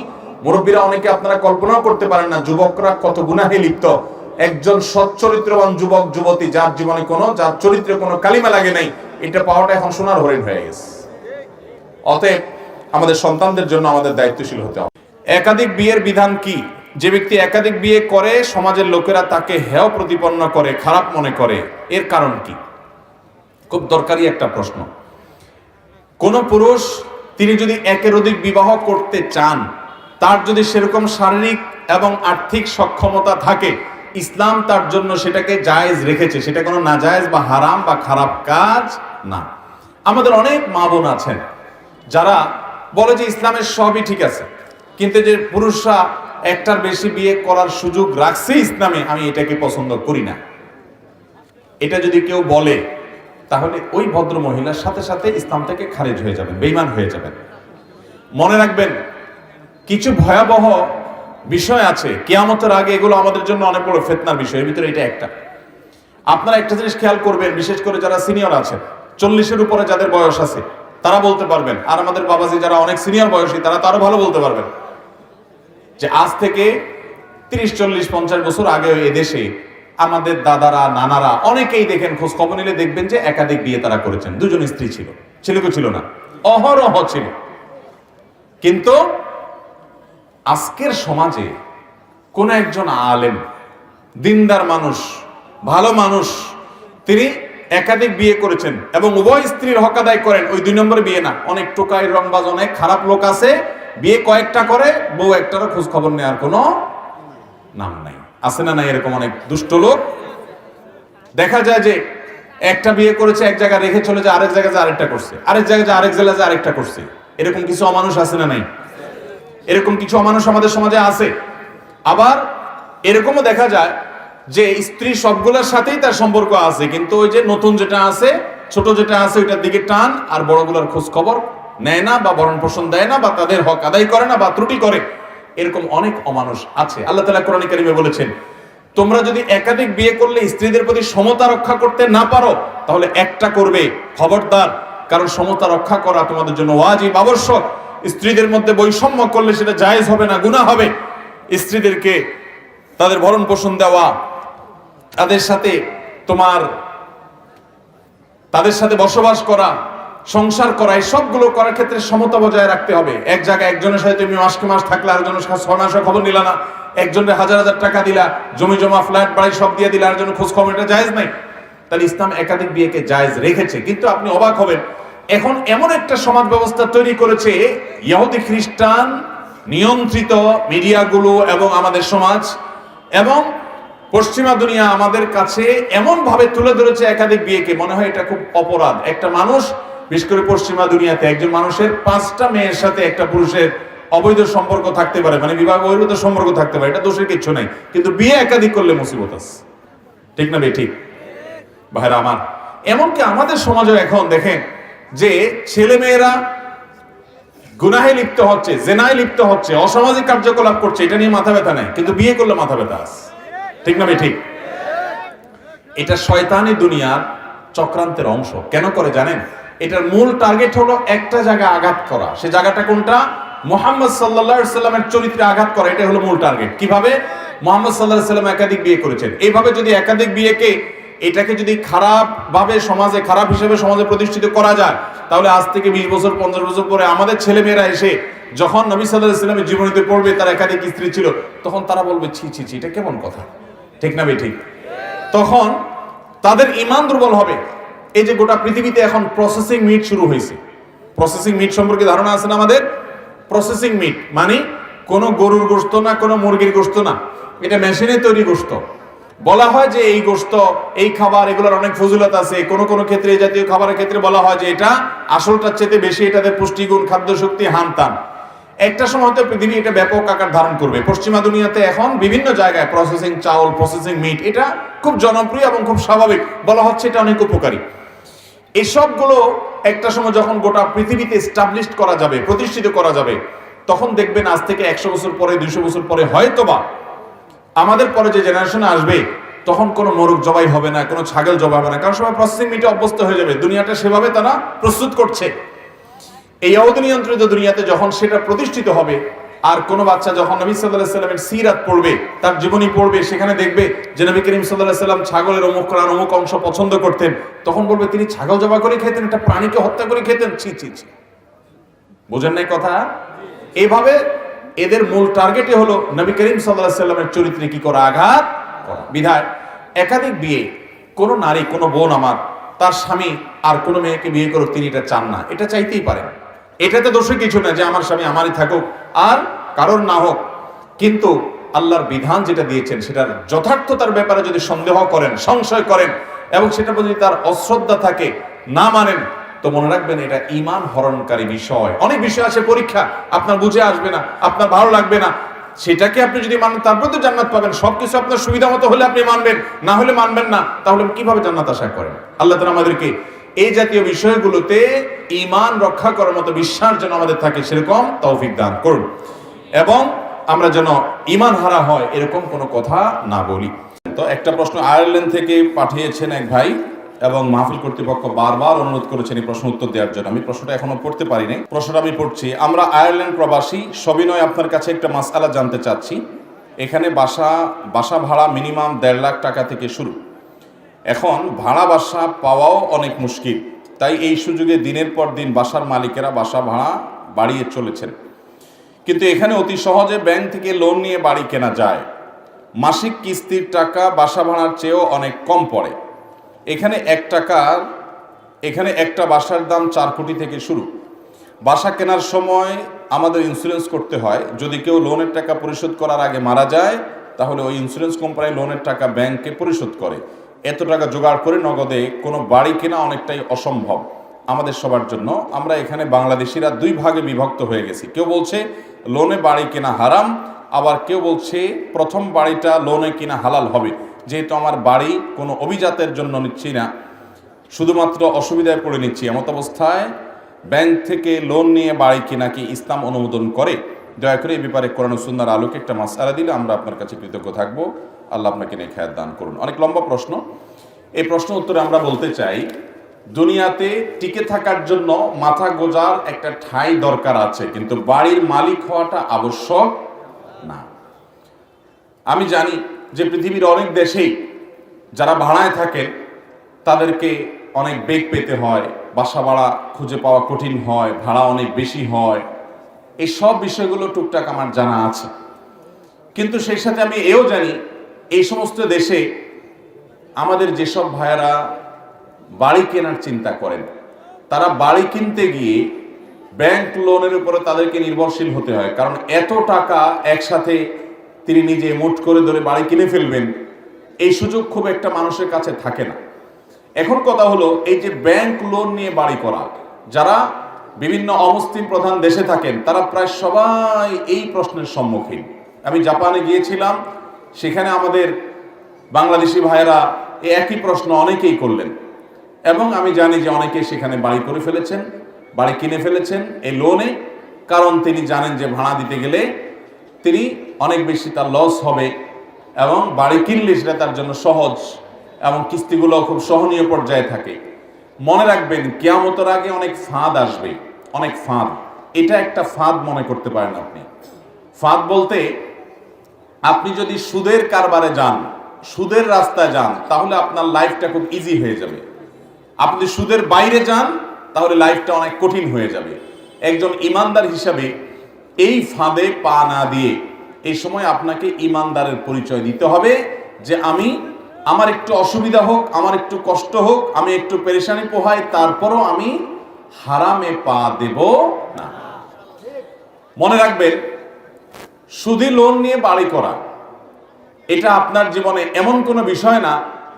মুরব্বীরা অনেকে আপনারা কল্পনাও করতে পারেন না যুবকরা কত গুনাহে লিপ্ত। একজন সচ্চরিত্রবান যুবক যুবতী যার জীবনে যার চরিত্রে কোনো কালিমা লাগে নাই, এটা পাওয়াটা এখন সোনার হরিণ হয়ে গেছে। অতএব আমাদের সন্তানদের জন্য আমাদের দায়িত্বশীল হতে হবে। একাধিক বিয়ের বিধান কি? যে ব্যক্তি একাধিক বিয়ে করে, সমাজের লোকেরা তাকে হেয় প্রতিপন্ন করে, খারাপ মনে করে, এর কারণ কি? খুব দরকারি একটা প্রশ্ন। কোন পুরুষ তিনি যদি একের অধিক বিবাহ করতে চান, তার যদি সেরকম শারীরিক এবং আর্থিক সক্ষমতা থাকে, ইসলাম তার জন্য সেটাকে জায়েজ রেখেছে, সেটা কোনো নাজায়েজ বা হারাম বা খারাপ কাজ না। আমাদের অনেক মা বোন আছেন যারা বলে যে ইসলামের সবই ঠিক আছে, কিন্তু যে পুরুষরা একটার বেশি বিয়ে করার সুযোগ রাখছে ইসলামে, আমি এটাকে পছন্দ করি না। এটা যদি কেউ বলে, তাহলে ওই ভদ্র মহিলার সাথে সাথে ইসলাম থেকে খারিজ হয়ে যাবেন, বেঈমান হয়ে যাবেন। মনে রাখবেন, কিছু ভয়াবহ বিষয় আছে কিয়ামতের আগে, এগুলো আমাদের জন্য অনেক বড় ফিতনার বিষয়। এর ভিতরে এটা একটা। আপনারা একটা জিনিস খেয়াল করবেন, বিশেষ করে যারা সিনিয়র আছেন, 40-এর উপরে যাদের বয়স আছে, তারা বলতে পারবেন, আর আমাদের বাবাজি যারা অনেক সিনিয়র বয়সী, তারা তো আরো ভালো বলতে পারবেন, যে আজ থেকে 30-40-50 বছর আগে এদেশে আমাদের দাদারা নানারা অনেকেই দেখেন, খোঁজ খবর নিলে দেখবেন যে একাধিক বিয়ে তারা করেছেন, 2জন স্ত্রী ছিল, ছেলেকে ছিল না, অহরহ ছিল। কিন্তু আজকের সমাজে কোন একজন আলেম, দিনদার মানুষ, ভালো মানুষ, তিনি একাধিক বিয়ে করেছেন এবং উভয় স্ত্রীর হক আদায় করেন। ওই 2 নম্বরে বিয়ে না। অনেক টোকাই রংবাজ, অনেক খারাপ লোক আছে, বিয়ে কয়েকটা করে, বউ একটারও খোঁজ খবর নেওয়ার কোনো নাম নাই। আছে না নাই? এরকম অনেক দুষ্ট লোক দেখা যায় যে একটা বিয়ে করেছে, এক জায়গায় রেখে চলে যায়, আরেক জায়গায় আরেকটা করছে, আরেক জায়গায় আরেক জেলায় আরেকটা করছে। এরকম কিছু অমানুষ আছে না নাই? এরকম কিছু অমানুষ আমাদের সমাজে আছে। আবার এরকমও দেখা যায় যে স্ত্রী সবগুলোর সাথেই তার সম্পর্ক আছে, কিন্তু ওই যে নতুন যেটা আছে, ছোট যেটা আছে, ওইটার দিকে টান, আর বড়গুলোর খোঁজ খবর নেয় না, বা ভরণ পোষণ দেয় না, বা তাদের হক আদায় করে না, বা ত্রুটি করে। এরকম অনেক অমানুষ আছে। আল্লাহ তাআলা কোরআনে কারিমে বলেছেন, তোমরা যদি একাধিক বিয়ে করলে স্ত্রীদের প্রতি সমতা রক্ষা করতে না পারো, তাহলে একটা করবে, খবরদার। কারণ সমতা রক্ষা করা তোমাদের জন্য ওয়াজিব, আবশ্যক। স্ত্রীদের মধ্যে বৈষম্য করলে সেটা জায়েজ হবে না, গুনাহ হবে। স্ত্রীদেরকে তাদের ভরণ পোষণ দেওয়া, তাদের সাথে বসবাস করা, সংসার করা, এই সবগুলো করার ক্ষেত্রে সমতা বজায় রাখতে হবে। এক জায়গায় একজনের সাথে তুমি মাসকে মাস থাকলে, আরেকজনের সাথে 6 মাসের খবর নিলা না, একজনের 1000 টাকা দিলা, জমি জমা ফ্ল্যাট বাড়ি সব দিয়ে দিলা, আরেকজনের খোঁজ খবর, এটা জায়েজ নাই। তাহলে ইসলাম একাধিক বিয়েকে জায়েজ রেখেছে। কিন্তু আপনি অবাক হবেন, এখন এমন একটা সমাজ ব্যবস্থা তৈরি করেছে ইহুদি খ্রিস্টান নিয়ন্ত্রিত মিডিয়াগুলো এবং আমাদের সমাজ এবং পশ্চিমা দুনিয়া আমাদের কাছে এমন ভাবে তুলে ধরেছে একাধিক বিয়েকে, মনে হয় এটা খুব অপরাধ। একটা মানুষ, বিশেষ করে পশ্চিমা দুনিয়াতে, একজন মানুষের 5টা মেয়ের সাথে একটা পুরুষের অবৈধ সম্পর্ক থাকতে পারে, মানে বিবাহ বহির্ভূত সম্পর্ক থাকতে পারে, এটা দোষের কিছু নাই। কিন্তু বিয়ে একাধিক করলে মুসিবত আছে। ঠিক না বে ঠিক? ভাইরা আমার, এমনকি আমাদের সমাজে এখন দেখেন যে ছেলে মেয়েরা গুনাহে লিপ্ত হচ্ছে, জেনায় লিপ্ত হচ্ছে, অসামাজিক কার্যকলাপ করছে, এটা নিয়ে মাথা ব্যথা নাই, কিন্তু বিয়ে করলে মাথা ব্যথা আছে। ঠিক না বে ঠিক? এটা শয়তানি দুনিয়ার চক্রান্তের অংশ। কেন করে জানেন? এটার মূল টার্গেট হলো একটা জায়গায় আঘাত করা। সে জায়গাটা কোনটা? মুহাম্মদ সাল্লাল্লাহু আলাইহি সাল্লামের চরিত্রে আঘাত করা। এটা হলো মূল টার্গেট। কিভাবে? মুহাম্মদ সাল্লাল্লাহু আলাইহি সাল্লাম একাধিক বিয়ে করেছেন। এইভাবে যদি একাধিক বিয়েকে এটাকে যদি খারাপ ভাবে সমাজে, খারাপ হিসেবে সমাজে প্রতিষ্ঠিত করা যায়, তাহলে আজ থেকে 20 বছর 50 বছর পরে আমাদের ছেলেমেয়েরা এসে যখন নবী সাল্লাল্লাহু আলাইহি সাল্লামের জীবনীতে পড়বে তার একাধিক স্ত্রী ছিল, তখন তারা বলবে ছি ছি ছি, এটা কেমন কথা? ঠিক না ঠিক? তখন তাদের ঈমান দুর্বল হবে। এই যে গোটা পৃথিবীতে এখন প্রসেসিং মিট শুরু হয়েছে। প্রসেসিং মিট সম্পর্কে ধারণা আছে না আমাদের? প্রসেসিং মিট মানে কোনো গরুর গোশত না, কোনো মুরগির গোশত না, এটা মেশিনে তৈরি গোশত। বলা হয় যে এই গোশত, এই খাবার, এগুলোর অনেক ফজিলত আছে। কোন কোন ক্ষেত্রে এই জাতীয় খাবারের ক্ষেত্রে বলা হয় যে এটা আসলটার চেয়ে বেশি, এটাতে পুষ্টিগুণ, খাদ্য শক্তি, হানতান। একটা সময় তো পৃথিবী এটা ব্যাপক আকার ধারণ করবে। পশ্চিমা দুনিয়াতে এখন বিভিন্ন জায়গায় প্রসেসিং চাউল, প্রসেসিং মিট, এটা খুব জনপ্রিয় এবং খুব স্বাভাবিক। বলা হচ্ছে এটা অনেক উপকারী। এসবগুলো একটা সময় যখন গোটা পৃথিবীতে এস্টাবলিশড করা যাবে, প্রতিষ্ঠিত করা যাবে, তখন দেখবেন আজ থেকে 100 বছর পরে, 200 বছর পরে হয়তোবা আমাদের পরে যে জেনারেশন আসবে, তখন কোনো মোরগ জবাই হবে না, কোনো ছাগল জবাই হবে না, কারণ সবাই প্রসেসিং মিটে অভ্যস্ত হয়ে যাবে। দুনিয়াটা সেভাবে তারা প্রস্তুত করছে। এই অনিয়ন্ত্রিত দুনিয়াতে যখন সেটা প্রতিষ্ঠিত হবে, আর কোনো বাচ্চা যখন নবী সাল্লাল্লাহু আলাইহি সাল্লামের সিরাত পড়বে, তার জীবনী পড়বে, সেখানে দেখবে যে নবী করিম সাল্লাল্লাহু আলাইহি সাল্লাম ছাগলের অমুক অংশ পছন্দ করতেন, তখন বলবে তিনি ছাগল জবাই করে খেতেন, একটা প্রাণীকে হত্যা করে খেতেন। ছি ছি ছি, বুঝেন নাই কথা? এইভাবে এদের মূল টার্গেটই হলো নবী করিম সাল্লাল্লাহু আলাইহি সাল্লামের চরিত্রে কি করা? আঘাত করা। বিধায় একাধিক বিয়ে, কোন নারী, কোন বোন আমার তার স্বামী আর কোন মেয়েকে বিয়ে করুক, তিনি এটা চান না, এটা চাইতেই পারেন। এটাতে দোষের কিছু না যে আমার স্বামী আমারই থাকুক আর কারোর না হোক। কিন্তু আল্লাহর বিধান যেটা দিয়েছেন সেটার যথার্থতার ব্যাপারে যদি সন্দেহ করেন, সংশয় করেন এবং সেটা যদি তার অশ্রদ্ধা থাকে, না মানেন, তো মনে রাখবেন এটা ঈমান হরণকারী বিষয়। অনেক বিষয় আছে পরীক্ষা, আপনার বুঝে আসবে না, আপনার ভালো লাগবে না, সেটাকে আপনি যদি মানেন তারপর তো জান্নাত পাবেন। সবকিছু আপনার সুবিধা মতো হলে আপনি মানবেন, না হলে মানবেন না, তাহলে কিভাবে জান্নাত আশা করেন? আল্লাহ তাআলা আমাদেরকে এই জাতীয় বিষয়গুলোতে ঈমান রক্ষা করার মতো বিশ্বাস যেন আমাদের থাকে, সেরকম তৌফিক দান করুন, এবং আমরা যেন ঈমান হারা হয় এরকম কোনো কথা না বলি। তো একটা প্রশ্ন আয়ারল্যান্ড থেকে পাঠিয়েছেন এক ভাই, এবং মাহফিল কর্তৃপক্ষ বারবার অনুরোধ করেছেন এই প্রশ্ন উত্তর দেওয়ার জন্য। আমি প্রশ্নটা এখনো পড়তে পারিনি, প্রশ্নটা আমি পড়ছি। আমরা আয়ারল্যান্ড প্রবাসী, সবিনয় আপনার কাছে একটা মাসআলা জানতে চাচ্ছি। এখানে বাসা ভাড়া মিনিমাম 1.5 লাখ টাকা থেকে শুরু। এখন ভাড়া বাসা পাওয়াও অনেক মুশকিল, তাই এই সুযোগে দিনের পর দিন বাসার মালিকেরা বাসা ভাড়া বাড়িয়ে চলেছেন। কিন্তু এখানে অতি সহজে ব্যাংক থেকে লোন নিয়ে বাড়ি কেনা যায়। মাসিক কিস্তির টাকা বাসা ভাড়ার চেয়েও অনেক কম পড়ে। এখানে একটা বাসার দাম 4 কোটি থেকে শুরু। বাসা কেনার সময় আমাদের ইন্স্যুরেন্স করতে হয়। যদি কেউ লোনের টাকা পরিশোধ করার আগে মারা যায়, তাহলে ওই ইন্স্যুরেন্স কোম্পানি লোনের টাকা ব্যাংকে পরিশোধ করে। এত টাকা জোগাড় করে নগদে কোনো বাড়ি কেনা অনেকটাই অসম্ভব আমাদের সবার জন্য। আমরা এখানে বাংলাদেশিরা 2 ভাগে বিভক্ত হয়ে গেছি। কেউ বলছে লোনে বাড়ি কেনা হারাম, আবার কেউ বলছে প্রথম বাড়িটা লোনে কিনা হালাল হবে, যেহেতু আমার বাড়ি কোনো অভিজাতের জন্য নিচ্ছি না, শুধুমাত্র অসুবিধায় পড়ে নিচ্ছি। এমত অবস্থায় ব্যাংক থেকে লোন নিয়ে বাড়ি কিনা কি ইসলাম অনুমোদন করে? দয়া করে এই ব্যাপারে কোরআন ও সুন্নাহর আলোকে একটা মাসআলা দিলে আমরা আপনার কাছে কৃতজ্ঞ থাকবো। আল্লাহ আপনাকে নেখায়াত দান করুন। অনেক লম্বা প্রশ্ন। এই প্রশ্ন উত্তরে আমরা বলতে চাই, দুনিয়াতে টিকে থাকার জন্য মাথা গোজার একটা ঠাঁই দরকার আছে, কিন্তু বাড়ির মালিক হওয়াটা আবশ্যক না। আমি জানি যে পৃথিবীর অনেক দেশেই যারা ভাড়ায় থাকেন তাদেরকে অনেক বেগ পেতে হয়, বাসা ভাড়া খুঁজে পাওয়া কঠিন হয়, ভাড়া অনেক বেশি হয়। এই সব বিষয়গুলো টুকটাক আমার জানা আছে। কিন্তু সেই সাথে আমি এও জানি এই সমস্ত দেশে আমাদের যেসব ভাইয়েরা বাড়ি কেনার চিন্তা করেন, তারা বাড়ি কিনতে গিয়ে ব্যাংক লোনের উপরে তাদেরকে নির্ভরশীল হতে হয়। কারণ এত টাকা একসাথে তিনি নিজে মুঠ করে ধরে বাড়ি কিনে ফেলবেন, এই সুযোগ খুব একটা মানুষের কাছে থাকে না। এখন কথা হলো, এই যে ব্যাংক লোন নিয়ে বাড়ি করা, যারা বিভিন্ন অমুসলিম প্রধান দেশে থাকেন তারা প্রায় সবাই এই প্রশ্নের সম্মুখীন। আমি জাপানে গিয়েছিলাম, সেখানে আমাদের বাংলাদেশি ভাইয়েরা এই একই প্রশ্ন অনেকেই করলেন, এবং আমি জানি যে অনেকে সেখানে বাড়ি করে ফেলেছেন, বাড়ি কিনে ফেলেছেন এই লোনে। কারণ তিনি জানেন যে ভাড়া দিতে গেলে তিনি অনেক বেশি তার লস হবে, এবং বাড়ি কিনলে সেটা তার জন্য সহজ। এবং কিস্তিগুলো খুব সহনীয় পর্যায়ে থাকে। মনে রাখবেন কিয়ামতের আগে অনেক ফাঁদ আসবে, অনেক ফাঁদ। এটা একটা ফাঁদ মনে করতে পারেন আপনি। ফাঁদ বলতে আপনি যদি সুদের কারবারে যান, সুদের রাস্তায় যান, তাহলে আপনার লাইফটা খুব ইজি হয়ে যাবে। আপনি সুদের বাইরে যান, তাহলে লাইফটা অনেক কঠিন হয়ে যাবে। একজন ইমানদার হিসাবে এই ফাঁদে পা না দিয়ে এই সময় আপনাকে ইমানদারের পরিচয় দিতে হবে যে আমার একটু অসুবিধা হোক, আমার একটু কষ্ট হোক, আমি একটু পেরেশানি পোহাই, তারপরও আমি হারামে পা দেব না। মনে রাখবেন, সুদি লোন নিয়ে বাড়ি করা এটা আপনার জীবনে এমন কোনো বিষয় না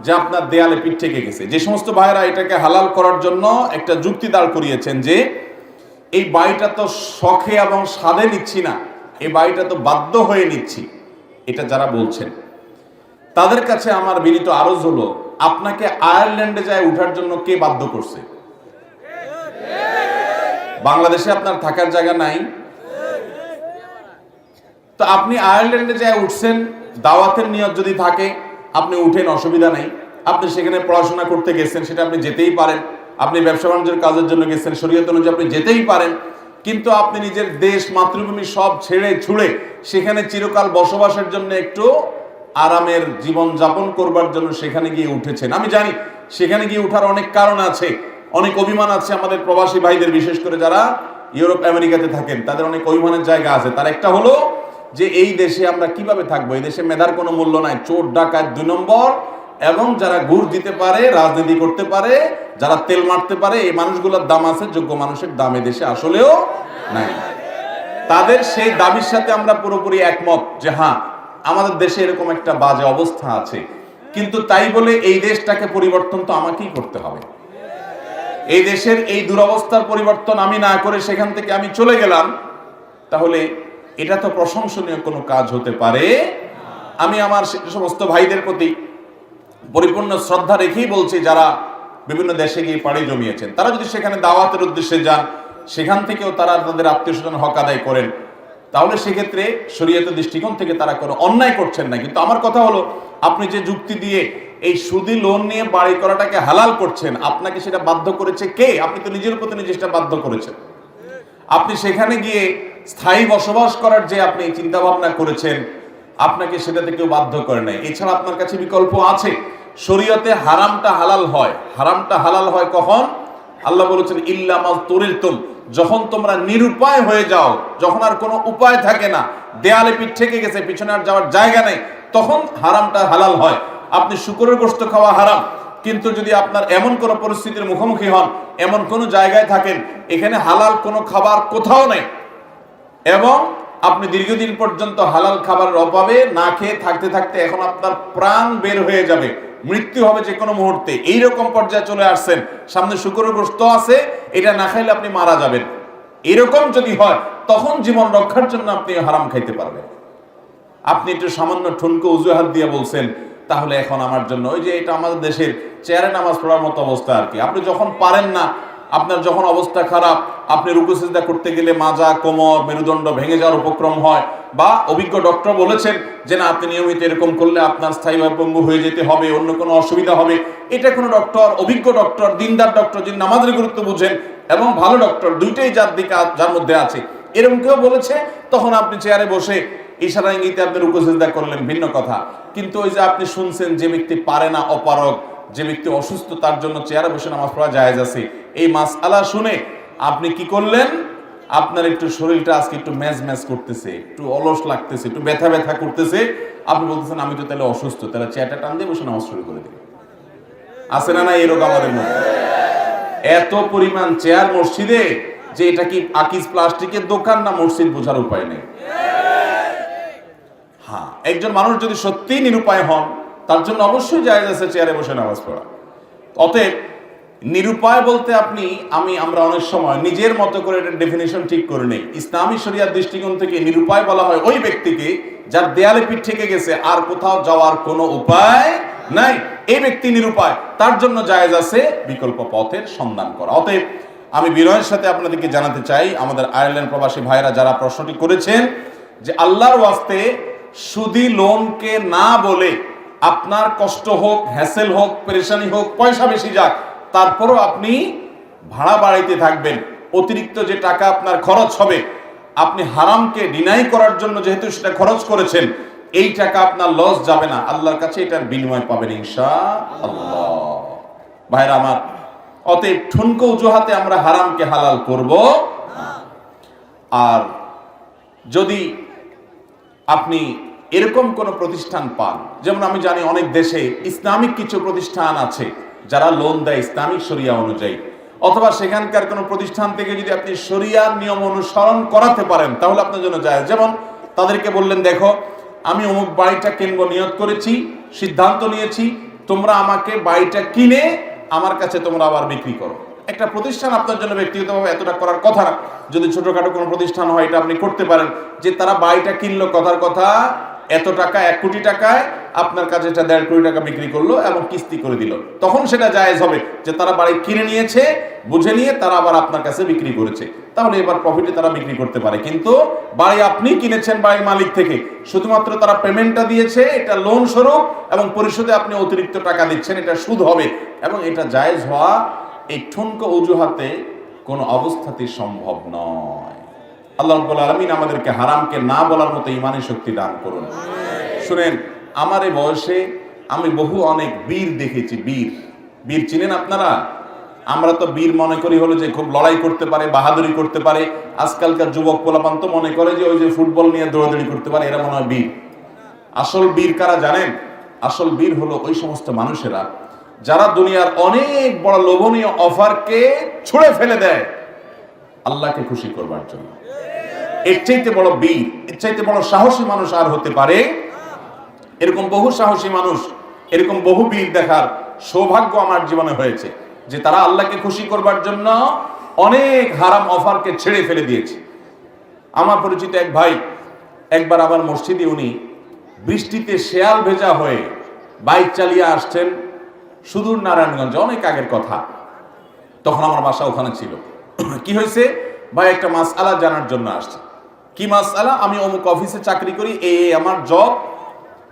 যে আপনার দেয়ালে পিঠ থেকে গেছে। যে সমস্ত ভাইরা এটাকে হালাল করার জন্য একটা যুক্তি দাঁড় করিয়েছেন যে এই বাড়িটা তো শখে এবং স্বাদে নিচ্ছি না, এই বাড়িটা তো বাধ্য হয়ে নিচ্ছি, এটা যারা বলছেন তাদের কাছে আমার বিনীত আরজ হলো, আপনাকে আয়ারল্যান্ডে যায় উঠার জন্য কে বাধ্য করছে? বাংলাদেশে আপনার থাকার জায়গা নাই, তো আপনি আয়ারল্যান্ডে যায় উঠছেন, দাওয়াতের নিয়ত যদি থাকে আপনি উঠেন, অসুবিধা নাই। আপনি সেখানে পড়াশোনা করতে গেছেন, সেটা আপনি যেতেই পারেন। আপনি ব্যবসা বাণিজ্যের কাজের জন্য গেছেন, শরীয়ত অনুযায়ী আপনি যেতেই পারেন। কিন্তু আপনি নিজের দেশ, মাতৃভূমি সব ছেড়ে ছুড়ে সেখানে চিরকাল বসবাসের জন্য, একটু আরামের জীবন যাপন করবার জন্য সেখানে গিয়ে উঠেছেন। আমি জানি সেখানে গিয়ে উঠার অনেক কারণ আছে, অনেক অভিমান আছে আমাদের প্রবাসী ভাইদের, বিশেষ করে যারা ইউরোপ আমেরিকাতে থাকেন, তাদের অনেক অভিমানের জায়গা আছে। তার একটা হলো যে এই দেশে আমরা কিভাবে থাকবো, এই দেশে মেধার কোনো মূল্য নাই, চোর ডাকাত 2 নম্বর, এবং যারা ঘুষ দিতে পারে, রাজনীতি করতে পারে, যারা তেল মারতে পারে, এই মানুষগুলোর দাম আছে, যোগ্য মানুষের দাম এই দেশে আসলেও নাই। তাদের সেই দাবির সাথে আমরা পুরোপুরি একমত যে হ্যাঁ, আমাদের দেশে এরকম একটা বাজে অবস্থা আছে, কিন্তু তাই বলে এই দেশটাকে পরিবর্তন তো আমাকেই করতে হবে। এই দেশের এই দুরবস্থার পরিবর্তন আমি না করে সেখান থেকে আমি চলে গেলাম, তাহলে এটা তো প্রশংসনীয় কোনো কাজ হতে পারে। আমি আমার সমস্ত ভাইদের প্রতি পরিপূর্ণ শ্রদ্ধা রেখেই বলছি, যারা বিভিন্ন দেশে গিয়ে পাড়ি জমিয়েছেন, তারা যদি সেখানে দাওয়াতের উদ্দেশ্যে যান, সেখান থেকেও তারা তাদের আত্মীয় স্বজন হক আদায় করেন, তাহলে সেক্ষেত্রে শরীয়তের দৃষ্টিকোণ থেকে তারা কোনো অন্যায় করছেন না। কিন্তু আমার কথা হলো, আপনি যে যুক্তি দিয়ে এই সুদি লোন নিয়ে বাড়ি করাটাকে হালাল করছেন, আপনাকে সেটা বাধ্য করেছে কে? আপনি তো নিজের প্রতি নিজে সেটা বাধ্য করেছেন। আপনি সেখানে গিয়ে স্থায়ী বসবাস করার যে আপনি চিন্তা ভাবনা করেছেন, আপনাকে সেটাতে কেউ বাধ্য করে নাই। এছাড়া আপনার কাছে বিকল্প আছে। শরীয়তে হারামটা হালাল হয়। হারামটা হালাল হয় কখন? আল্লাহ বলেছেন ইল্লা মা তুরিতুম, যখন তোমরা নিরুপায় হয়ে যাও, যখন আর কোনো উপায় থাকে না, দেয়ালে পিঠ থেকে গেছে, পিছনে আর যাওয়ার জায়গা নেই, তখন হারামটা হালাল হয়। আপনি শুকরের গোশত খাওয়া হারাম, কিন্তু যদি আপনার এমন কোনো পরিস্থিতির মুখোমুখি হন, এমন কোনো জায়গায় থাকেন এখানে হালাল কোনো খাবার কোথাও নেই, এবং আপনি দীর্ঘদিন পর্যন্ত হালাল খাবারের অভাবে না খেয়ে থাকতে থাকতে এখন আপনার প্রাণ বের হয়ে যাবে, মৃত্যু হবে যে কোনো মুহূর্তে, এইরকম পর্যায়ে চলে আসছেন, সামনে শুকরের গোশত আছে, এটা না খাইলে আপনি মারা যাবেন, এরকম যদি হয়, তখন জীবন রক্ষার জন্য আপনি হারাম খাইতে পারবেন। আপনি একটু সামান্য ঠুনকো অজুহাত দিয়ে বলছেন, তাহলে এখন আমার জন্য ওই যে এটা আমাদের দেশের চেয়ারে নামাজ পড়ার মতো অবস্থা আর কি। আপনি যখন পারেন না, আপনার যখন অবস্থা খারাপ, আপনি রুকু সিজদা করতে গেলে মাজা, কোমর, মেরুদণ্ড ভেঙে যাওয়ার উপক্রম হয়, বা অভিজ্ঞ ডক্টর বলেছেন যে না, আপনি নিয়মিত এরকম করলে আপনার স্থায়ীভাবে পঙ্গু হয়ে যেতে হবে, অন্য কোনো অসুবিধা হবে, এটা কোনো ডক্টর, অভিজ্ঞ ডক্টর, দিনদার ডক্টর, যিনি নামাজের গুরুত্ব বুঝেন, এবং ভালো ডক্টর, দুইটাই যার মধ্যে আছে, এরকম কেউ বলেছে, তখন আপনি চেয়ারে বসে ইশারা ইঙ্গিতে আপনি রুকু সিজদা করলেন, ভিন্ন কথা। কিন্তু ওই যে আপনি শুনছেন যে ব্যক্তি পারে না, অপারগ, যে ব্যক্তি অসুস্থ, তার জন্য চেয়ারে বসে নামাজ পড়া জায়েজ আছে, এই মাসআলা শুনে আপনি কি করলেন? আপনার একটু শরীরটা আজকে একটু ম্যাজ করতেছে, একটু অলস লাগতেছে, একটু ব্যথা ব্যথা করতেছে, আপনি বলতেছেন আমি তো তাহলে অসুস্থ, তাহলে চেয়ারটা টান দিয়ে বসে নামাজ শুরু করে দিন। আছে না না এরকম আমাদের মধ্যে? এত পরিমাণ চেয়ার মসজিদে যে এটা কি আকিজ প্লাস্টিকের দোকান না মসজিদ বোঝার উপায় নেই। হ্যাঁ, একজন মানুষ যদি সত্যিই নিরুপায় হন, তার জন্য অবশ্যই জায়েজ আছে চেয়ারে বসে নামাজ পড়া। অতএব নিরুপায় বলতে আমরা অনেক সময় নিজের মতো করে এটা ডেফিনিশন ঠিক করে নেই। ইসলামী শরিয়ার দৃষ্টিকোণ থেকে নিরুপায় বলা হয় ওই ব্যক্তিকে যার দেয়ালে পিঠ থেকে গেছে, আর কোথাও যাওয়ার কোনো উপায় নাই, এই ব্যক্তি নিরুপায়, তার জন্য জায়েজ আছে বিকল্প পথের সন্ধান করা। অতএব আমি বিনয়ের সাথে আপনাদেরকে জানাতে চাই, আমাদের আয়ারল্যান্ড প্রবাসী ভাইরা যারা প্রশ্নটি করেছেন, যে আল্লাহর ওয়াস্তে সুদি লোনকে না বলে আপনার কষ্ট হোক, হ্যাসেল হোক, পেরেশানি হোক, পয়সা বেশি যাক, তারপরও আপনি ভাড়া বাড়াইতে থাকবেন। অতিরিক্ত যে টাকা আপনার খরচ হবে, আপনি হারামকে ডিনাই করার জন্য যেহেতু সেটা খরচ করেছেন, এই টাকা আপনার লস যাবে না, আল্লাহর কাছে এটার বিনিময় পাবেন ইনশাআল্লাহ। ভাইরা আমার, অতএব ঠুনকো অজুহাতে আমরা হারামকে হালাল করব। আর যদি আপনি এরকম কোন প্রতিষ্ঠান পান, যেমন আমি জানি অনেক দেশে ইসলামিক কিছু প্রতিষ্ঠান আছে যারা লোন দেয় ইসলামিক শরিয়া অনুযায়ী, অথবা সেখানকার কোনো প্রতিষ্ঠান থেকে যদি আপনি শরিয়ার নিয়ম অনুসরণ করাতে পারেন তাহলে আপনার জন্য যায়। যেমন তাদেরকে বললেন, দেখো আমি অমুক বাড়িটা কিনবো নিয়ত করেছি, সিদ্ধান্ত নিয়েছি, তোমরা আমাকে বাড়িটা কিনে আমার কাছে তোমরা আবার বিক্রি করো। একটা প্রতিষ্ঠান আপনার জন্য ব্যক্তিগতভাবে এতটা করার কথা না, যদি ছোটখাটো কোনো প্রতিষ্ঠান হয় এটা আপনি করতে পারেন, যে তারা বাড়িটা কিনলো, কথার কথা এত টাকা, 1 কোটি টাকায় আপনার কাছে এটা 1.5 কোটি টাকা বিক্রি করলো এবং কিস্তি করে দিল, তখন সেটা জায়েজ হবে যে তারা বাড়ি কিনে নিয়েছে, বুঝে নিয়ে তারা আবার আপনার কাছে বিক্রি করেছে, তাহলে এবার প্রফিটে তারা বিক্রি করতে পারে। কিন্তু বাড়ি আপনি কিনেছেন বাড়ির মালিক থেকে, শুধুমাত্র তারা পেমেন্টটা দিয়েছে, এটা লোন স্বরূপ এবং পরিশোধে আপনি অতিরিক্ত টাকা দিচ্ছেন, এটা সুদ হবে এবং এটা জায়েজ হওয়া এই ঠুনকো অজুহাতে কোনো অবস্থাতেই সম্ভব নয়। আল্লাহ রাব্বুল আলামিন আমাদেরকে হারামকে না বলার মতো ঈমানি শক্তি দান করুন। শুনেন, আমার এই বয়সে আমি অনেক বীর দেখেছি। বীর চিনেন আপনারা? আমরা তো বীর মনে করি হলো যে খুব লড়াই করতে পারে, বাহাদুরি করতে পারে। আজকালকার যুবক পোলাপান তো মনে করে যে ওই যে ফুটবল নিয়ে দৌড়াদৌড়ি করতে পারে, এরা মনে হয় বীর। আসল বীর কারা জানেন? আসল বীর হলো ওই সমস্ত মানুষেরা যারা দুনিয়ার অনেক বড় লোভনীয় অফারকে ছুঁড়ে ফেলে দেয় আল্লাহকে খুশি করবার জন্য। এর চাইতে বড় বীর, এর চাইতে বড় সাহসী মানুষ আর হতে পারে? এরকম বহু সাহসী মানুষ, এরকম বহু বীর দেখার সৌভাগ্য আমার জীবনে হয়েছে, যে তারা আল্লাহকে খুশি করবার জন্য অনেক হারাম অফারকে ছেড়ে ফেলে দিয়েছে। আমার পরিচিত এক ভাই একবার আমার মসজিদে, উনি বৃষ্টিতে শেয়াল ভেজা হয়ে বাইক চালিয়ে আসছেন সুদূর নারায়ণগঞ্জে, অনেক আগের কথা, তখন আমার বাসা ওখানে ছিল। কি হয়েছে? ভাই একটা মাসআলা জানার জন্য আসছে। কি মাসআলা? আমি অমুক অফিসে চাকরি করি, আমার জব,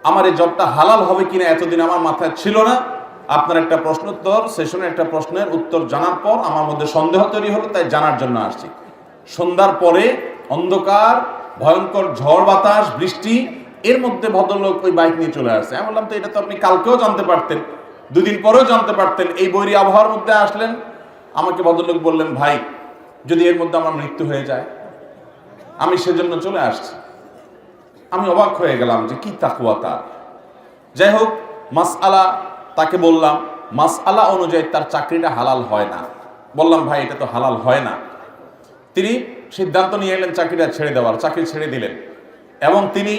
আমার এই জবটা হালাল হবে কিনা এতদিন আমার মাথায় ছিল না। আপনার একটা প্রশ্নোত্তর সেশনে একটা প্রশ্নের উত্তর জানার পর আমার মধ্যে সন্দেহ তৈরি হলো, তাই জানার জন্য আসছি। সন্ধ্যার পরে অন্ধকার, ভয়ঙ্কর ঝড় বাতাস, বৃষ্টি, এর মধ্যে ভদ্রলোক ওই বাইক নিয়ে চলে আসছে। আমি বললাম, তো এটা তো আপনি কালকেও জানতে পারতেন, 2 দিন পরেও জানতে পারতেন, এই বৈরী আবহাওয়ার মধ্যে আসলেন। আমাকে ভদ্রলোক বললেন, ভাই যদি এর মধ্যে আমার মৃত্যু হয়ে যায়, আমি সেজন্য চলে আসছি। আমি অবাক হয়ে গেলাম যে কি তাকওয়া তার। যাই হোক, মাসআলা তাকে বললাম, মাসআলা অনুযায়ী তার চাকরিটা হালাল হয় না। বললাম, ভাই এটা তো হালাল হয় না। তিনি সিদ্ধান্ত নিয়ে এলেন চাকরিটা ছেড়ে দেওয়ার, চাকরি ছেড়ে দিলেন এবং তিনি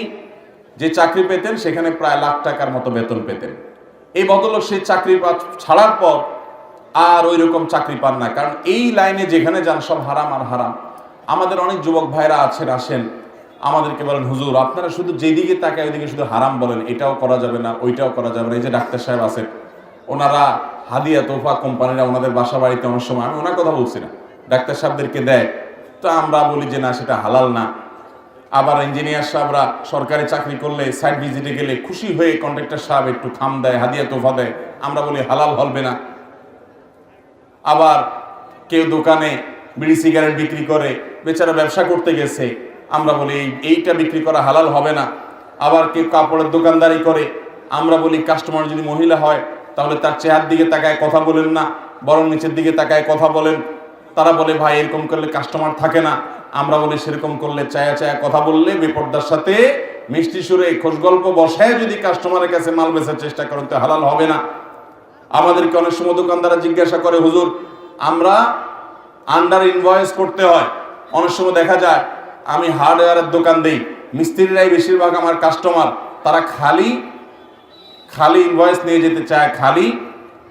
যে চাকরি পেতেন সেখানে প্রায় লাখ টাকার মতো বেতন পেতেন। এই ভদ্রলোক সেই চাকরি ছাড়ার পর আর ওই রকম চাকরি পান না, কারণ এই লাইনে যেখানে যান সব হারাম আর হারাম। আমাদের অনেক যুবক ভাইরা আছেন, আসেন আমাদেরকে বলেন, হুজুর আপনারা শুধু যেদিকে তাকায় ওইদিকে শুধু হারাম বলেন, এটাও করা যাবে না, ওইটাও করা যাবে না। এই যে ডাক্তার সাহেব আছেন, ওনারা হাদিয়া তোফা কোম্পানিরা ওনাদের বাসা বাড়িতে অনেক সময়, আমি ওনার কথা বলছি না, ডাক্তার সাহেবদেরকে দেয়, তো আমরা বলি যে না সেটা হালাল না। আবার ইঞ্জিনিয়ার সাহেবরা সরকারি চাকরি করলে সাইট ভিজিটে গেলে খুশি হয়ে কন্ট্রাক্টর সাহেব একটু খাম দেয়, হাদিয়া তোফা দেয়, আমরা বলি হালাল হবে না। আবার কেউ দোকানে বিড়ি সিগারেট বিক্রি করে, বেচারা ব্যবসা করতে গেছে, আমরা বলি এইটা বিক্রি করা হালাল হবে না। আবার কেউ কাপড়ের দোকানদারি করে, আমরা বলি কাস্টমার যদি মহিলা হয় তাহলে তার চেহারার দিকে তাকায় কথা বলেন না, বরং নিচের দিকে তাকায় কথা বলেন। তারা বলে ভাই এরকম করলে কাস্টমার থাকে না, আমরা বলি সেরকম করলে চায়া চায়া কথা বললে বেপরদার সাথে মিষ্টি সুরে খোশ গল্প বসায় যদি কাস্টমারের কাছে মাল বেচার চেষ্টা করেন তো হালাল হবে না। আমাদেরকে অনেক সময় দোকানদাররা জিজ্ঞাসা করে, হুজুর আমরা আন্ডার ইনভয়েস করতে হয়। অনেক সময় দেখা যায় আমি হার্ডওয়্যারের দোকান দেই, মিস্ত্রিরাই বেশিরভাগ আমার কাস্টমার, তারা খালি ইনভয়েস নিয়ে যেতে চায়, খালি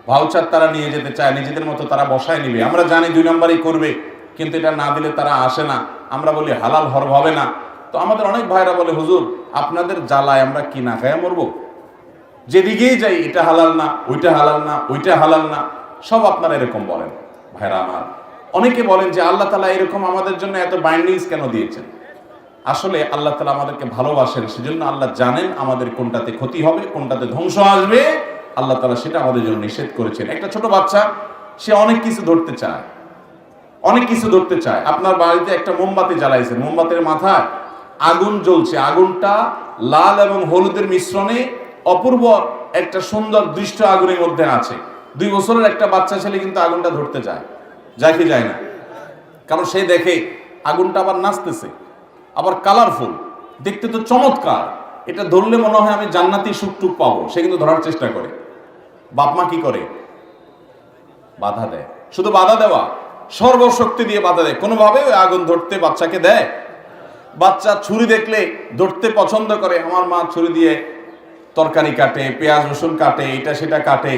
ভাউচার তারা নিয়ে যেতে চায়, নিজেদের মতো তারা বসায় নিবে। আমরা জানি 2 নম্বরই করবে, কিন্তু এটা না দিলে তারা আসে না। আমরা বলি হালাল হবে না। তো আমাদের অনেক ভাইরা বলে, হুজুর আপনাদের জ্বালায় আমরা কি না খায়া মরবো? যেদিকেই যাই এটা হালাল না, ওইটা হালাল না, ওইটা হালাল না, সব আপনারা এরকম বলেন। ভাইরা আমার, অনেকে বলেন যে আল্লাহ তাআলা এরকম আমাদের জন্য এত বাইন্ডিংস কেন দিয়েছেন? আসলে আল্লাহ তাআলা আমাদেরকে ভালোবাসেন, সেজন্য আল্লাহ জানেন আমাদের কোনটাতে ক্ষতি হবে, কোনটাতে ধ্বংস আসবে। আল্লাহ তাআলা সেটা আমাদের জন্য নিষেধ করেছেন। একটা ছোট বাচ্চা, সে অনেক কিছু ধরতে চায়, অনেক কিছু ধরতে চায়। আপনার বাড়িতে একটা মোমবাতি জ্বালাইছেন, মোমবাতির মাথায় আগুন জ্বলছে, আগুনটা লাল এবং হলুদের মিশ্রণে অপূর্ব একটা সুন্দর দৃশ্য আগুনের মধ্যে আছে। 2 বছরের একটা বাচ্চা ছেলে কিন্তু আগুনটা ধরতে যায়, যায় কি যায় না? কারণ সে দেখে আগুনটা আবার নাচতেছে, আবার কালারফুল, দেখতে তো চমৎকার, এটা ধরলে মনে হয় আমি জান্নাতি সুখ-টুক পাবো, সে কিন্তু ধরার চেষ্টা করে। বাপ মা কি করে? বাধা দেয়। শুধু বাধা দেওয়া, সর্বশক্তি দিয়ে বাধা দেয়। কোনোভাবে ওই আগুন ধরতে বাচ্চাকে দেয়? বাচ্চা ছুরি দেখলে ধরতে পছন্দ করে। আমার মা ছুরি দিয়ে তরকারি কাটে, পেঁয়াজ রসুন কাটে, এটা সেটা কাটে,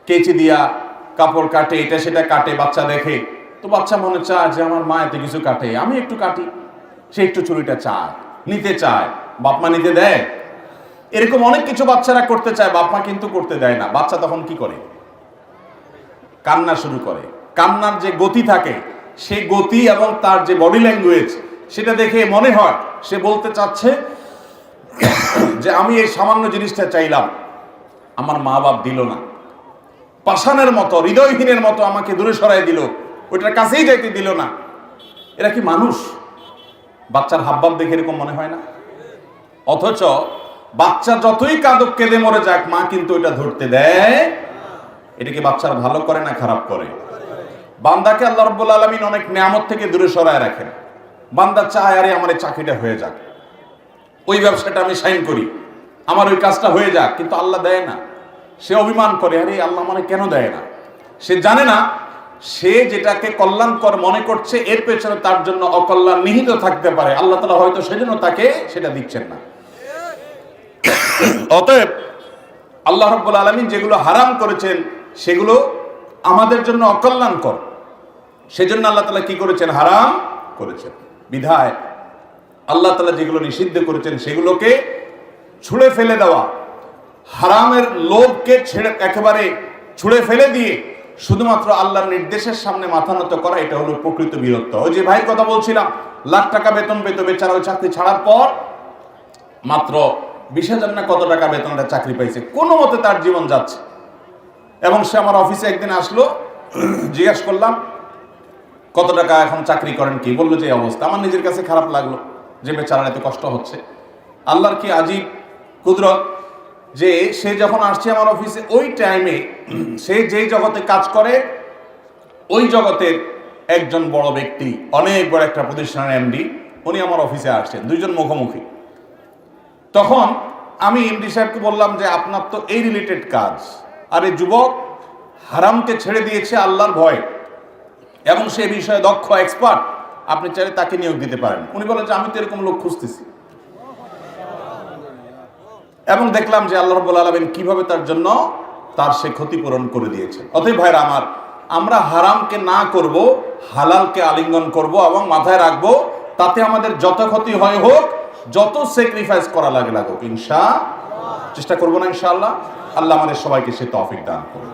কেচি দিয়া কাপড় কাটে, এটা সেটা কাটে, বাচ্চা দেখে। তো বাচ্চা মনে চায় যে আমার মা এত কিছু কাটে, আমি একটু কাটি। সে একটু ছুরিটা চায়, নিতে চায়, বাপ মা নিতে দেয়? এরকম অনেক কিছু বাচ্চারা করতে চায়, বাপ মা কিন্তু করতে দেয় না। বাচ্চা তখন কি করে? কান্না শুরু করে। কান্নার যে গতি থাকে, সেই গতি এবং তার যে বডি ল্যাঙ্গুয়েজ, সেটা দেখে মনে হয় সে বলতে চাচ্ছে যে আমি এই সামান্য জিনিসটা চাইলাম, আমার মা বাপ দিল না, পাষাণের মতো, হৃদয়হীনের মতো আমাকে দূরে সরাই দিল, ওইটার কাছেই যাইতে দিল না। এরা কি মানুষ? বাচ্চার হাবভাব দেখে এরকম মনে হয় না? অথচ বাচ্চা যতই কাঁদক, কেঁদে মরে যাক, মা কিন্তু ওইটা ধরতে দেয়। এটা কি বাচ্চার ভালো করে না খারাপ করে? বান্দাকে আল্লাহ রাব্বুল আলামিন অনেক নিয়ামত থেকে দূরে সরায় রাখেন। বান্দা চায় আরে আমার এই চাকরিটা হয়ে যাক, ওই ব্যবসাটা আমি সাইন করি, আমার ওই কাজটা হয়ে যাক, কিন্তু আল্লাহ দেয় না। সে অভিমান করে, আরে আল্লাহ মানে কেন দেয় না? সে জানে না সে যেটাকে কল্যাণকর মনে করছে এর পেছনে তার জন্য অকল্যাণ নিহিত থাকতে পারে। আল্লাহ তাআলা হয়তো সেজন্য তাকে সেটা দিচ্ছেন না। অতএব আল্লাহ রাব্বুল আলামিন যেগুলো হারাম করেছেন সেগুলো আমাদের জন্য অকল্যাণকর, সেজন্য আল্লাহ তাআলা কি করেছেন? হারাম করেছেন। বিধায় আল্লাহ তাআলা যেগুলো নিষিদ্ধ করেছেন সেগুলোকে ছুঁড়ে ফেলে দেওয়া, হারামের লোভকে ছেড়ে একেবারে ছুঁড়ে ফেলে দিয়ে শুধুমাত্র আল্লাহর নির্দেশের সামনে মাথা নত করা, এটা হলো প্রকৃত বীরত্ব। ওই যে ভাই কথা বলছিলাম, লাখ টাকা বেতন পেত, বেচারা ওই চাকরি ছাড়ার পর মাত্র 20,000 না কত টাকা বেতনটা চাকরি পাইছে, কোনো মতে তার জীবন যাচ্ছে। এবং সে আমার অফিসে একদিন আসলো, জিজ্ঞাসা করলাম কত টাকা এখন চাকরি করেন কি? বললো যে অবস্থা। আমার নিজের কাছে খারাপ লাগলো যে বেচারার এত কষ্ট হচ্ছে। আল্লাহর কি আজীব কুদরত যে সে যখন আসছে আমার অফিসে, ওই টাইমে সে যেই জগতে কাজ করে ওই জগতের একজন বড় ব্যক্তি, অনেক বড় একটা প্রতিষ্ঠানের এমডি, উনি আমার অফিসে আসছেন, দুইজন মুখোমুখি। তখন আমি এমডি সাহেবকে বললাম যে আপনার তো এই রিলেটেড কাজ, আর এই যুবক হারামকে ছেড়ে দিয়েছে আল্লাহর ভয় এবং সে বিষয়ে দক্ষ এক্সপার্ট, আপনি চাইলে তাকে নিয়োগ দিতে পারেন। উনি বলেন যে আমি তো এরকম লোক খুঁজতেছি। এবং দেখলাম যে আল্লাহ রাব্বুল আলামিন কিভাবে তার জন্য তার সে ক্ষতিপূরণ করে দিয়েছে। অতএব ভাইরা আমার, আমরা হারামকে না করব, হালালকে আলিঙ্গন করব এবং মাথায় রাখবো, তাতে আমাদের যত ক্ষতি হয় হোক, যত স্যাক্রিফাইস করা লাগুক, চেষ্টা করবো না ইনশাআল্লাহ। আল্লাহ আমাদের সবাইকে সে তৌফিক দান করুন।